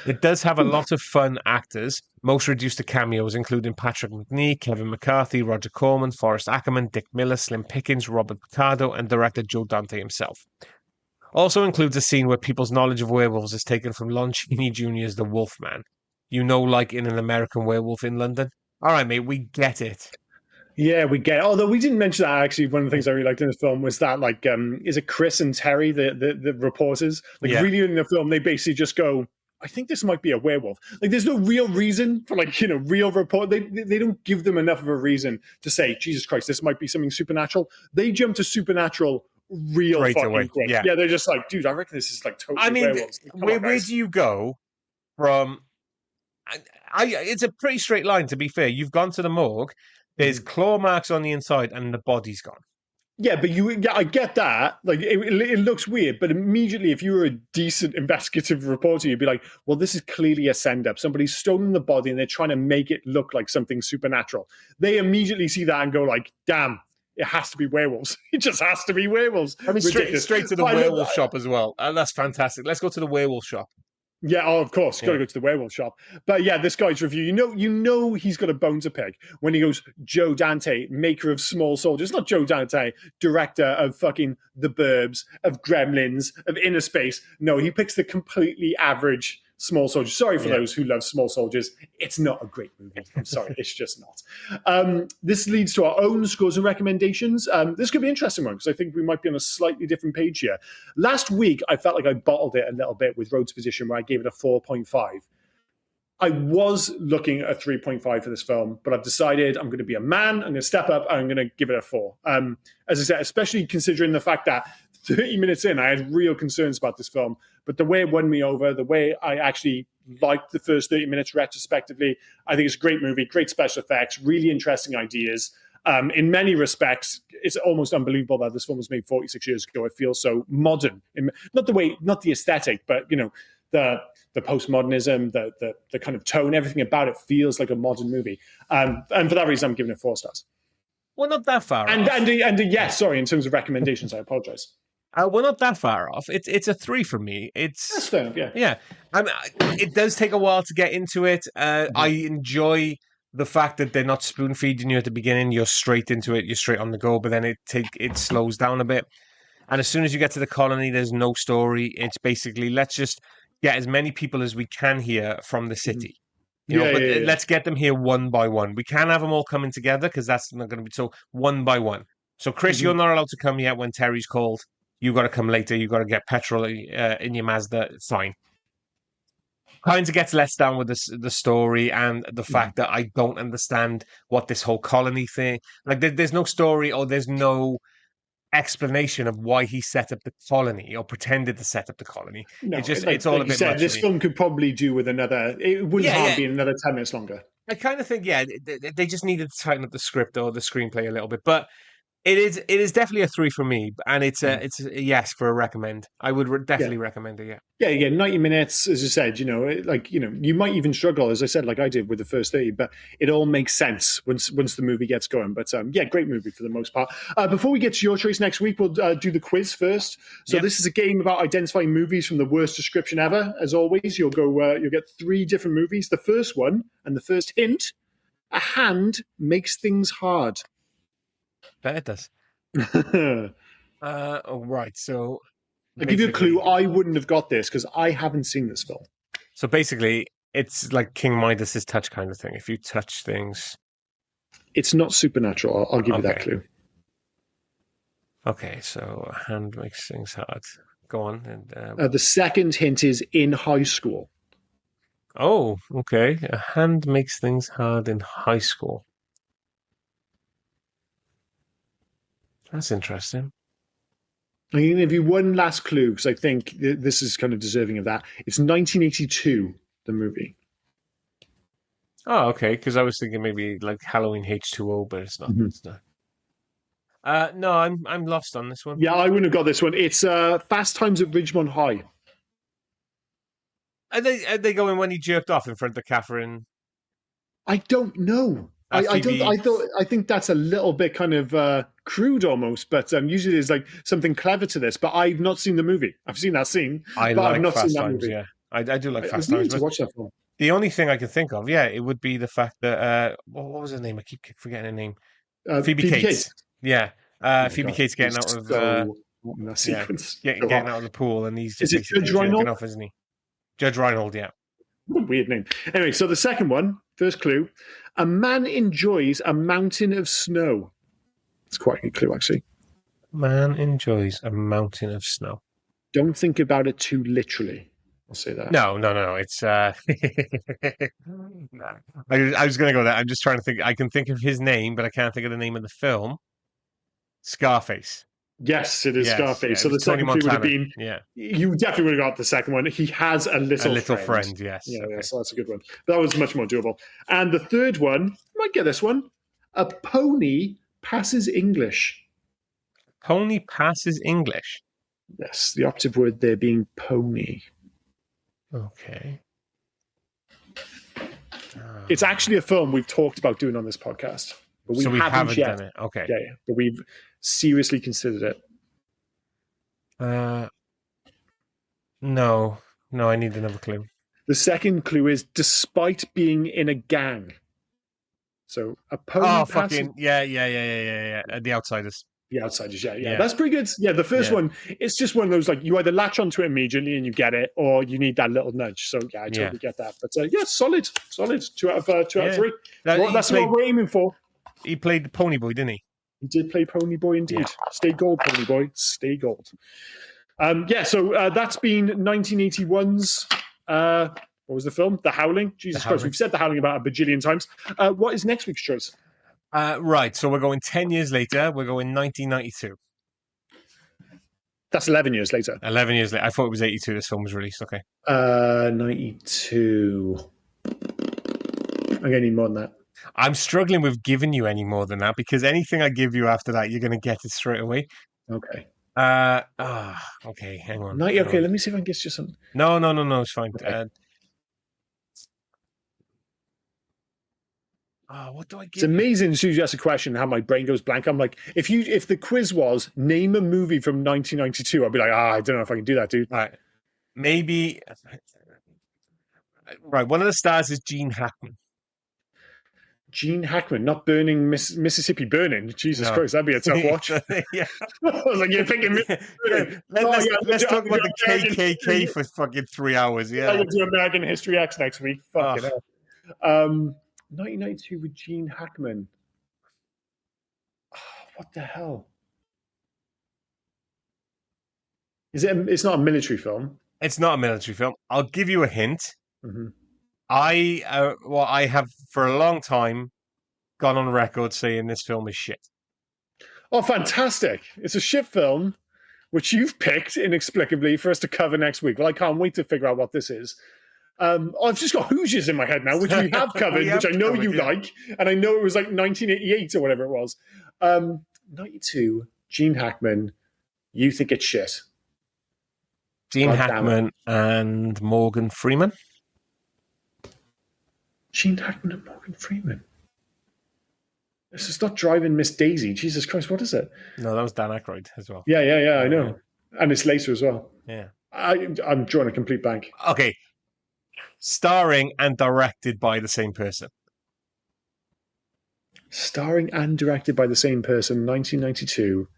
[SPEAKER 2] It does have a lot of fun actors, most reduced to cameos, including Patrick McNee, Kevin McCarthy, Roger Corman, Forrest Ackerman, Dick Miller, Slim Pickens, Robert Picardo, and director Joe Dante himself. Also includes a scene where people's knowledge of werewolves is taken from Lon Chaney Jr.'s The Wolfman. Like in An American Werewolf in London. All right, mate, we get it.
[SPEAKER 1] Yeah, we get it. Although we didn't mention that, actually, one of the things I really liked in this film was that, like, is it Chris and Terry, the reporters? Like, really in the film, they basically just go, I think this might be a werewolf. Like, there's no real reason for, like, real report. They don't give them enough of a reason to say, Jesus Christ, this might be something supernatural. They jump to supernatural real
[SPEAKER 2] Straight
[SPEAKER 1] fucking
[SPEAKER 2] away.
[SPEAKER 1] quick.
[SPEAKER 2] Yeah,
[SPEAKER 1] they're just like, dude, I reckon this is, like, totally werewolves.
[SPEAKER 2] Where do you go from... it's a pretty straight line, to be fair. You've gone to the morgue. There's claw marks on the inside, and the body's gone.
[SPEAKER 1] Yeah, but I get that. Like, it looks weird, but immediately, if you were a decent investigative reporter, you'd be like, well, this is clearly a send-up. Somebody's stolen the body, and they're trying to make it look like something supernatural. They immediately see that and go like, damn, it has to be werewolves. It just has to be werewolves.
[SPEAKER 2] I mean, straight to the werewolf shop as well. And that's fantastic. Let's go to the werewolf shop.
[SPEAKER 1] Yeah, of course. Got to go to the werewolf shop. But yeah, this guy's review, you know he's got a bone to pick when he goes, Joe Dante, maker of Small Soldiers. Not Joe Dante, director of fucking The Burbs, of Gremlins, of Inner Space. No, he picks the completely average Small Soldiers. Sorry for
[SPEAKER 2] Yeah.
[SPEAKER 1] those who love Small Soldiers. It's not a great movie. I'm sorry, it's just not. This leads to our own scores and recommendations. This could be an interesting one because I think we might be on a slightly different page here. Last week, I felt like I bottled it a little bit with Road's Position, where I gave it a 4.5. I was looking at a 3.5 for this film, but I've decided I'm going to be a man. I'm going to step up and I'm going to give it a 4. As I said, especially considering the fact that 30 minutes in, I had real concerns about this film. But the way it won me over, the way I actually liked the first 30 minutes retrospectively, I think it's a great movie, great special effects, really interesting ideas. In many respects, it's almost unbelievable that this film was made 46 years ago. It feels so modern. Not the aesthetic, but, you know, the postmodernism, the kind of tone, everything about it feels like a modern movie. And for that reason, I'm giving it 4 stars.
[SPEAKER 2] Well, not that far
[SPEAKER 1] and,
[SPEAKER 2] off.
[SPEAKER 1] Yes, sorry, in terms of recommendations, I apologize.
[SPEAKER 2] We're not that far off. It's a 3 for me.
[SPEAKER 1] That's fair enough, yeah.
[SPEAKER 2] Yeah. It does take a while to get into it. I enjoy the fact that they're not spoon feeding you at the beginning. You're straight into it. You're straight on the go. But then it slows down a bit. And as soon as you get to the colony, there's no story. It's basically, let's just get as many people as we can here from the city. Let's get them here one by one. We can't have them all coming together because that's not going to be so. One by one. So, Chris, you're not allowed to come yet when Terry's called. You got to come later. You got to get petrol in your Mazda. Fine. Kind of gets less down with the story and the fact that I don't understand what this whole colony thing. Like, there's no story or there's no explanation of why he set up the colony or pretended to set up the colony.
[SPEAKER 1] No,
[SPEAKER 2] it's all a bit much.
[SPEAKER 1] This film could probably do with another. It wouldn't be another 10 minutes longer.
[SPEAKER 2] I kind of think, they just needed to tighten up the script or the screenplay a little bit, but. It is definitely a 3 for me, and it's a yes for a recommend. I would definitely recommend it.
[SPEAKER 1] Yeah. 90 minutes, as I said, you might even struggle, as I said, like I did with the first 30, but it all makes sense once the movie gets going. But great movie for the most part. Before we get to your choice next week, we'll do the quiz first. So this is a game about identifying movies from the worst description ever. As always, you'll get 3 different movies. The first one and the first hint: a hand makes things hard.
[SPEAKER 2] Bet it does. Right. So
[SPEAKER 1] I'll give you a clue. I wouldn't have got this because I haven't seen this film.
[SPEAKER 2] So basically, it's like King Midas's touch kind of thing. If you touch things,
[SPEAKER 1] it's not supernatural. I'll give you that clue.
[SPEAKER 2] Okay, so a hand makes things hard. Go on. And
[SPEAKER 1] the second hint is in high school.
[SPEAKER 2] Oh, okay. A hand makes things hard in high school. That's interesting.
[SPEAKER 1] I'm going to give you one last clue because I think this is kind of deserving of that. It's 1982, the movie.
[SPEAKER 2] Oh, okay. Because I was thinking maybe like Halloween H2O, but it's not. Mm-hmm. It's not. No, I'm lost on this one.
[SPEAKER 1] Yeah, I wouldn't have got this one. It's Fast Times at Ridgemont High.
[SPEAKER 2] Are they going when he jerked off in front of Catherine?
[SPEAKER 1] I don't know. I think that's a little bit kind of crude almost, but usually there's like something clever to this. But I've not seen the movie. I've seen that scene, but I've not seen that movie.
[SPEAKER 2] Yeah, I do like Fast Times.
[SPEAKER 1] To watch that film.
[SPEAKER 2] The only thing I can think of, it would be the fact that what was her name? I keep forgetting her name. Phoebe Cates. Yeah, Phoebe Cates getting out of
[SPEAKER 1] that sequence.
[SPEAKER 2] Getting out of the pool, and he's just
[SPEAKER 1] Judge Reinhold
[SPEAKER 2] off, isn't he? Judge Reinhold, yeah.
[SPEAKER 1] What a weird name. Anyway, so the second one, first clue: a man enjoys a mountain of snow. It's quite a good clue, actually.
[SPEAKER 2] Man enjoys a mountain of snow.
[SPEAKER 1] Don't think about it too literally. I'll say that.
[SPEAKER 2] No. It's. I was going to go there. I'm just trying to think. I can think of his name, but I can't think of the name of the film. Scarface.
[SPEAKER 1] Yes, it is Scarface.
[SPEAKER 2] Yeah,
[SPEAKER 1] so the second clue would have been.
[SPEAKER 2] Yeah.
[SPEAKER 1] You definitely would have got the second one. He has a little
[SPEAKER 2] friend. Yes.
[SPEAKER 1] Yeah, okay. So that's a good one. That was much more doable. And the third one, you might get this one. A pony passes English.
[SPEAKER 2] Pony passes English.
[SPEAKER 1] Yes, the operative word there being pony.
[SPEAKER 2] Okay.
[SPEAKER 1] It's actually a film we've talked about doing on this podcast, but we haven't yet
[SPEAKER 2] done it. Okay.
[SPEAKER 1] Yeah, but we've seriously considered it.
[SPEAKER 2] No, I need another clue.
[SPEAKER 1] The second clue is despite being in a gang. So a pony.
[SPEAKER 2] Fucking yeah. The Outsiders.
[SPEAKER 1] The Outsiders, yeah. That's pretty good. Yeah, the first one, it's just one of those, like, you either latch onto it immediately and you get it, or you need that little nudge. So, yeah, I totally get that. But, solid. 2 out of 3. That's what we're aiming for.
[SPEAKER 2] He played the Pony Boy, didn't he?
[SPEAKER 1] He did play Pony Boy, indeed. Yeah. Stay gold, Pony Boy. Stay gold. That's been 1981's... what was the film? The Howling. Jesus Christ, we've said The Howling about a bajillion times. What is next week's choice?
[SPEAKER 2] Right, so we're going 10 years later. We're going 1992.
[SPEAKER 1] That's 11 years later.
[SPEAKER 2] 11 years later. I thought it was 82 this film was released. Okay.
[SPEAKER 1] 92. I'm going to need more than that.
[SPEAKER 2] I'm struggling with giving you any more than that, because anything I give you after that, you're going to get it straight away.
[SPEAKER 1] Okay.
[SPEAKER 2] Okay, hang on.
[SPEAKER 1] 90, okay, let me see if I can get you something.
[SPEAKER 2] No, it's fine. Okay. What do I give?
[SPEAKER 1] It's amazing as soon as you ask a question how my brain goes blank. I'm like, if the quiz was name a movie from 1992, I'd be like, I don't know if I can do that, dude.
[SPEAKER 2] All right. Maybe. Right, one of the stars is Gene Hackman.
[SPEAKER 1] Gene Hackman, not Burning Mississippi Burning. Jesus Christ, that'd be a tough watch.
[SPEAKER 2] Yeah.
[SPEAKER 1] I was like, you're thinking.
[SPEAKER 2] Let's talk about the KKK for fucking 3 hours. Yeah.
[SPEAKER 1] I will do American History X next week. Fucking hell. 1992 with Gene Hackman. What the hell? Is it? It's not a military film.
[SPEAKER 2] It's not a military film. I'll give you a hint.
[SPEAKER 1] Mm-hmm.
[SPEAKER 2] I have for a long time gone on record saying this film is shit.
[SPEAKER 1] Oh, fantastic! It's a shit film, which you've picked inexplicably for us to cover next week. Well, I can't wait to figure out what this is. I've just got Hoosiers in my head now, which we have covered, which I know you like, and I know it was like 1988 or whatever it was. 92, Gene Hackman, you think it's shit.
[SPEAKER 2] Gene Hackman and Morgan Freeman.
[SPEAKER 1] Gene Hackman and Morgan Freeman. This is not Driving Miss Daisy. Jesus Christ, what is it?
[SPEAKER 2] No, that was Dan Aykroyd as well.
[SPEAKER 1] Yeah, I know. And it's later as well.
[SPEAKER 2] Yeah.
[SPEAKER 1] I'm drawing a complete blank.
[SPEAKER 2] Okay. Starring and directed by the same person.
[SPEAKER 1] Starring and directed by the same person, 1992.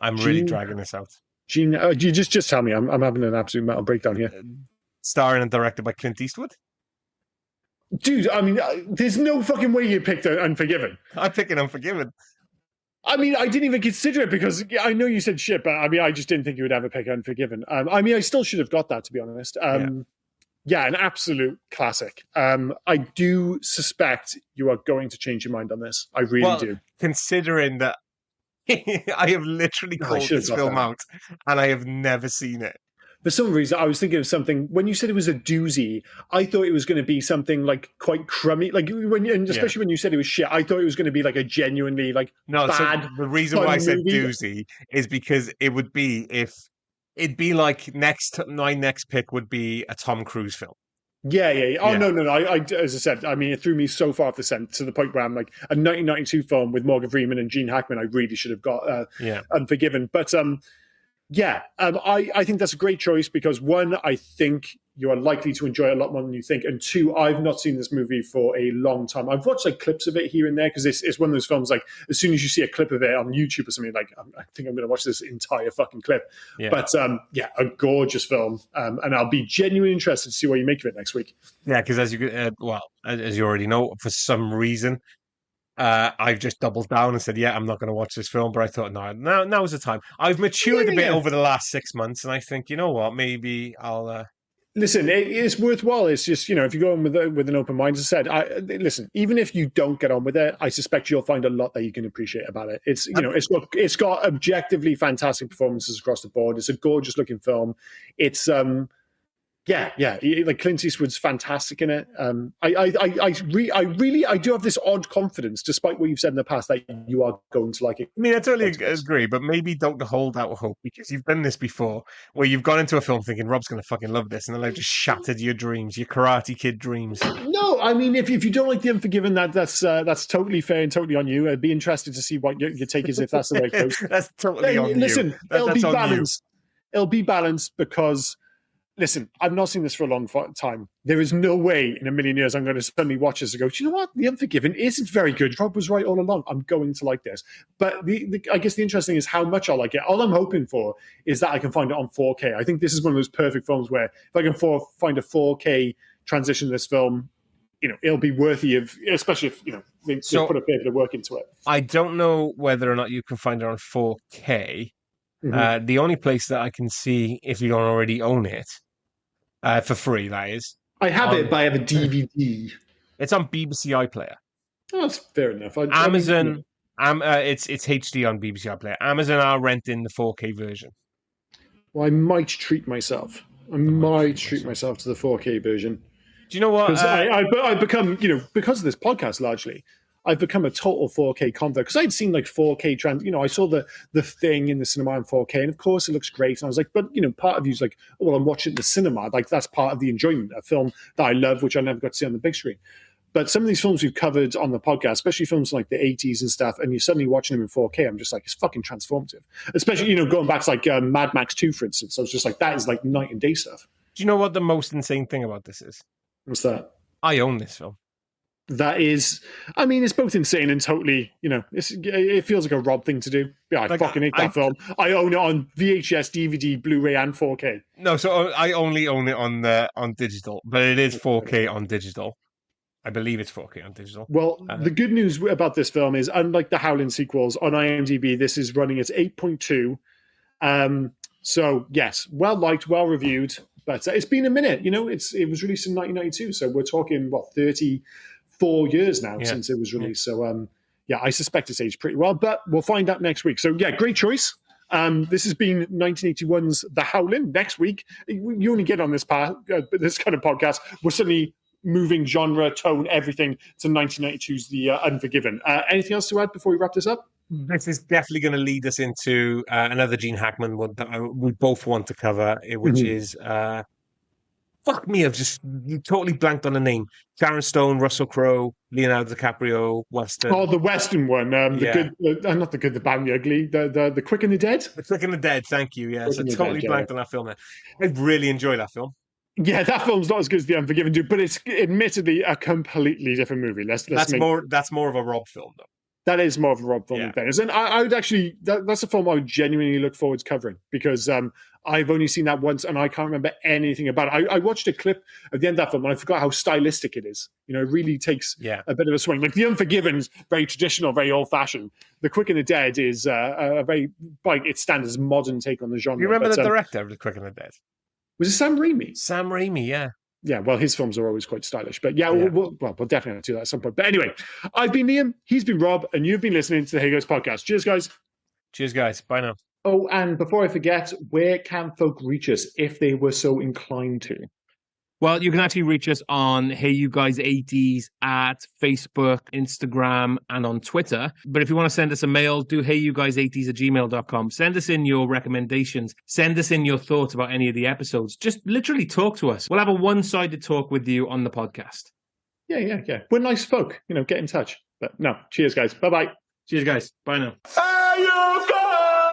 [SPEAKER 2] I'm really dragging this out.
[SPEAKER 1] Gene, you just tell me. I'm having an absolute mental breakdown here.
[SPEAKER 2] Starring and directed by Clint Eastwood.
[SPEAKER 1] Dude, I mean, there's no fucking way you picked Unforgiven.
[SPEAKER 2] I'm picking Unforgiven.
[SPEAKER 1] I mean, I didn't even consider it because I know you said shit, but I mean, I just didn't think you would ever pick Unforgiven. I mean, I still should have got that, to be honest. Yeah, an absolute classic. I do suspect you are going to change your mind on this. I really do.
[SPEAKER 2] Considering that I have literally called this film out and I have never seen it.
[SPEAKER 1] For some reason, I was thinking of something. When you said it was a doozy, I thought it was going to be something like quite crummy. Like especially when you said it was shit, I thought it was going to be like a genuinely bad.
[SPEAKER 2] So the reason why I said doozy is because it'd be like my next pick would be a Tom Cruise film.
[SPEAKER 1] Yeah. Oh, no. I as I said, I mean, it threw me so far off the scent to the point where I'm like, a 1992 film with Morgan Freeman and Gene Hackman, I really should have got Unforgiven. But I think that's a great choice because one, I think you are likely to enjoy it a lot more than you think, and two, I've not seen this movie for a long time. I've watched like clips of it here and there because it's one of those films like as soon as you see a clip of it on YouTube or something, like I think I'm going to watch this entire fucking clip. Yeah. But a gorgeous film, and I'll be genuinely interested to see what you make of it next week.
[SPEAKER 2] Yeah, because as you already know, for some reason. I've just doubled down and said, I'm not going to watch this film. But I thought, now is the time. I've matured a bit over the last 6 months, and I think, you know what, maybe I'll...
[SPEAKER 1] Listen, it's worthwhile. It's just, if you go in with an open mind, as I said, listen, even if you don't get on with it, I suspect you'll find a lot that you can appreciate about it. It's, it's got objectively fantastic performances across the board. It's a gorgeous looking film. It's... like Clint Eastwood's fantastic in it. I do have this odd confidence, despite what you've said in the past, that you are going to like it.
[SPEAKER 2] I mean, I totally agree, but maybe don't hold out hope because you've done this before, where you've gone into a film thinking Rob's going to fucking love this, and then they've just shattered your dreams, your Karate Kid dreams.
[SPEAKER 1] No, I mean, if you don't like The Unforgiven, that's totally fair and totally on you. I'd be interested to see what your take is if that's the way it goes.
[SPEAKER 2] That's totally on you.
[SPEAKER 1] Listen, it'll be balanced. It'll be balanced because. listen, I've not seen this for a long time. There is no way in a million years I'm going to suddenly watch this and go, do you know what? The Unforgiven isn't very good. Rob was right all along. I'm going to like this. But I guess the interesting is how much I like it. All I'm hoping for is that I can find it on 4K. I think this is one of those perfect films where if I can find a 4K transition to this film, it'll be worthy of, especially if, they put a bit of work into it.
[SPEAKER 2] I don't know whether or not you can find it on 4K. Mm-hmm. The only place that I can see, if you don't already own it, for free, that is.
[SPEAKER 1] I have it, but I have a DVD.
[SPEAKER 2] It's on BBC iPlayer.
[SPEAKER 1] Oh, that's fair enough.
[SPEAKER 2] Amazon, it's HD on BBC iPlayer. Amazon are renting the 4K version.
[SPEAKER 1] Well, I might treat myself. I might treat myself to the 4K version.
[SPEAKER 2] Do you know what?
[SPEAKER 1] Because I've become, because of this podcast largely, I've become a total 4K convert. Because I'd seen like 4K I saw the Thing in the cinema in 4K, and of course it looks great. And I was like, but part of you's like, oh, well, I'm watching it in the cinema. Like that's part of the enjoyment. A film that I love, which I never got to see on the big screen. But some of these films we've covered on the podcast, especially films like the 80s and stuff, and you're suddenly watching them in 4K, I'm just like, it's fucking transformative. Especially, going back to like Mad Max 2, for instance. I was just like, that is like night and day stuff.
[SPEAKER 2] Do you know what the most insane thing about this is?
[SPEAKER 1] What's that?
[SPEAKER 2] I own this film.
[SPEAKER 1] That is, it's both insane and totally, it feels like a Rob thing to do. Yeah, I fucking hate that film. I own it on VHS, DVD, Blu-ray, and 4K.
[SPEAKER 2] No, so I only own it on digital, but it is 4K on digital. I believe it's 4K on digital.
[SPEAKER 1] Well, the good news about this film is, unlike the Howling sequels, on IMDb, this is running at 8.2. So, yes, well-liked, well-reviewed, but it's been a minute. It was released in 1992, so we're talking, 34 years now since it was released. So, I suspect it's aged pretty well, but we'll find out next week. So, great choice. This has been 1981's The Howling. Next week, you only get on this kind of podcast. We're suddenly moving genre, tone, everything to 1992's The Unforgiven. Anything else to add before we wrap this up?
[SPEAKER 2] This is definitely going to lead us into another Gene Hackman one that we both want to cover, which is... fuck me, I've just totally blanked on the name. Sharon Stone, Russell Crowe, Leonardo DiCaprio, Western.
[SPEAKER 1] Oh, the Western one. Not the good, the bad, the ugly. The Quick and the Dead?
[SPEAKER 2] The Quick and the Dead, thank you. Yes, I totally blanked on that film. I really enjoy that film.
[SPEAKER 1] Yeah, that film's not as good as The Unforgiven, dude, but it's admittedly a completely different movie. That's
[SPEAKER 2] more of a Rob film, though.
[SPEAKER 1] That is more of a Rob film than fairness. And I would actually, that's a film I would genuinely look forward to covering because I've only seen that once and I can't remember anything about it. I watched a clip at the end of that film and I forgot how stylistic it is. It really takes a bit of a swing. Like The Unforgiven's very traditional, very old-fashioned. The Quick and the Dead is a very, by its standards, modern take on the genre.
[SPEAKER 2] You remember the director of The Quick and the Dead?
[SPEAKER 1] Was it Sam Raimi?
[SPEAKER 2] Sam Raimi, yeah.
[SPEAKER 1] Yeah, well, his films are always quite stylish. But we'll definitely do that at some point. But anyway, I've been Liam, he's been Rob, and you've been listening to the Hey Guys podcast. Cheers, guys.
[SPEAKER 2] Cheers, guys. Bye now.
[SPEAKER 1] Oh, and before I forget, where can folk reach us if they were so inclined to?
[SPEAKER 3] Well, you can actually reach us on Hey You Guys 80s at Facebook, Instagram, and on Twitter. But if you want to send us a mail, do heyyouguys80s@gmail.com. Send us in your recommendations. Send us in your thoughts about any of the episodes. Just literally talk to us. We'll have a one-sided talk with you on the podcast.
[SPEAKER 1] Yeah. We're nice folk. Get in touch. But no, cheers, guys. Bye-bye.
[SPEAKER 3] Cheers, guys. Bye now.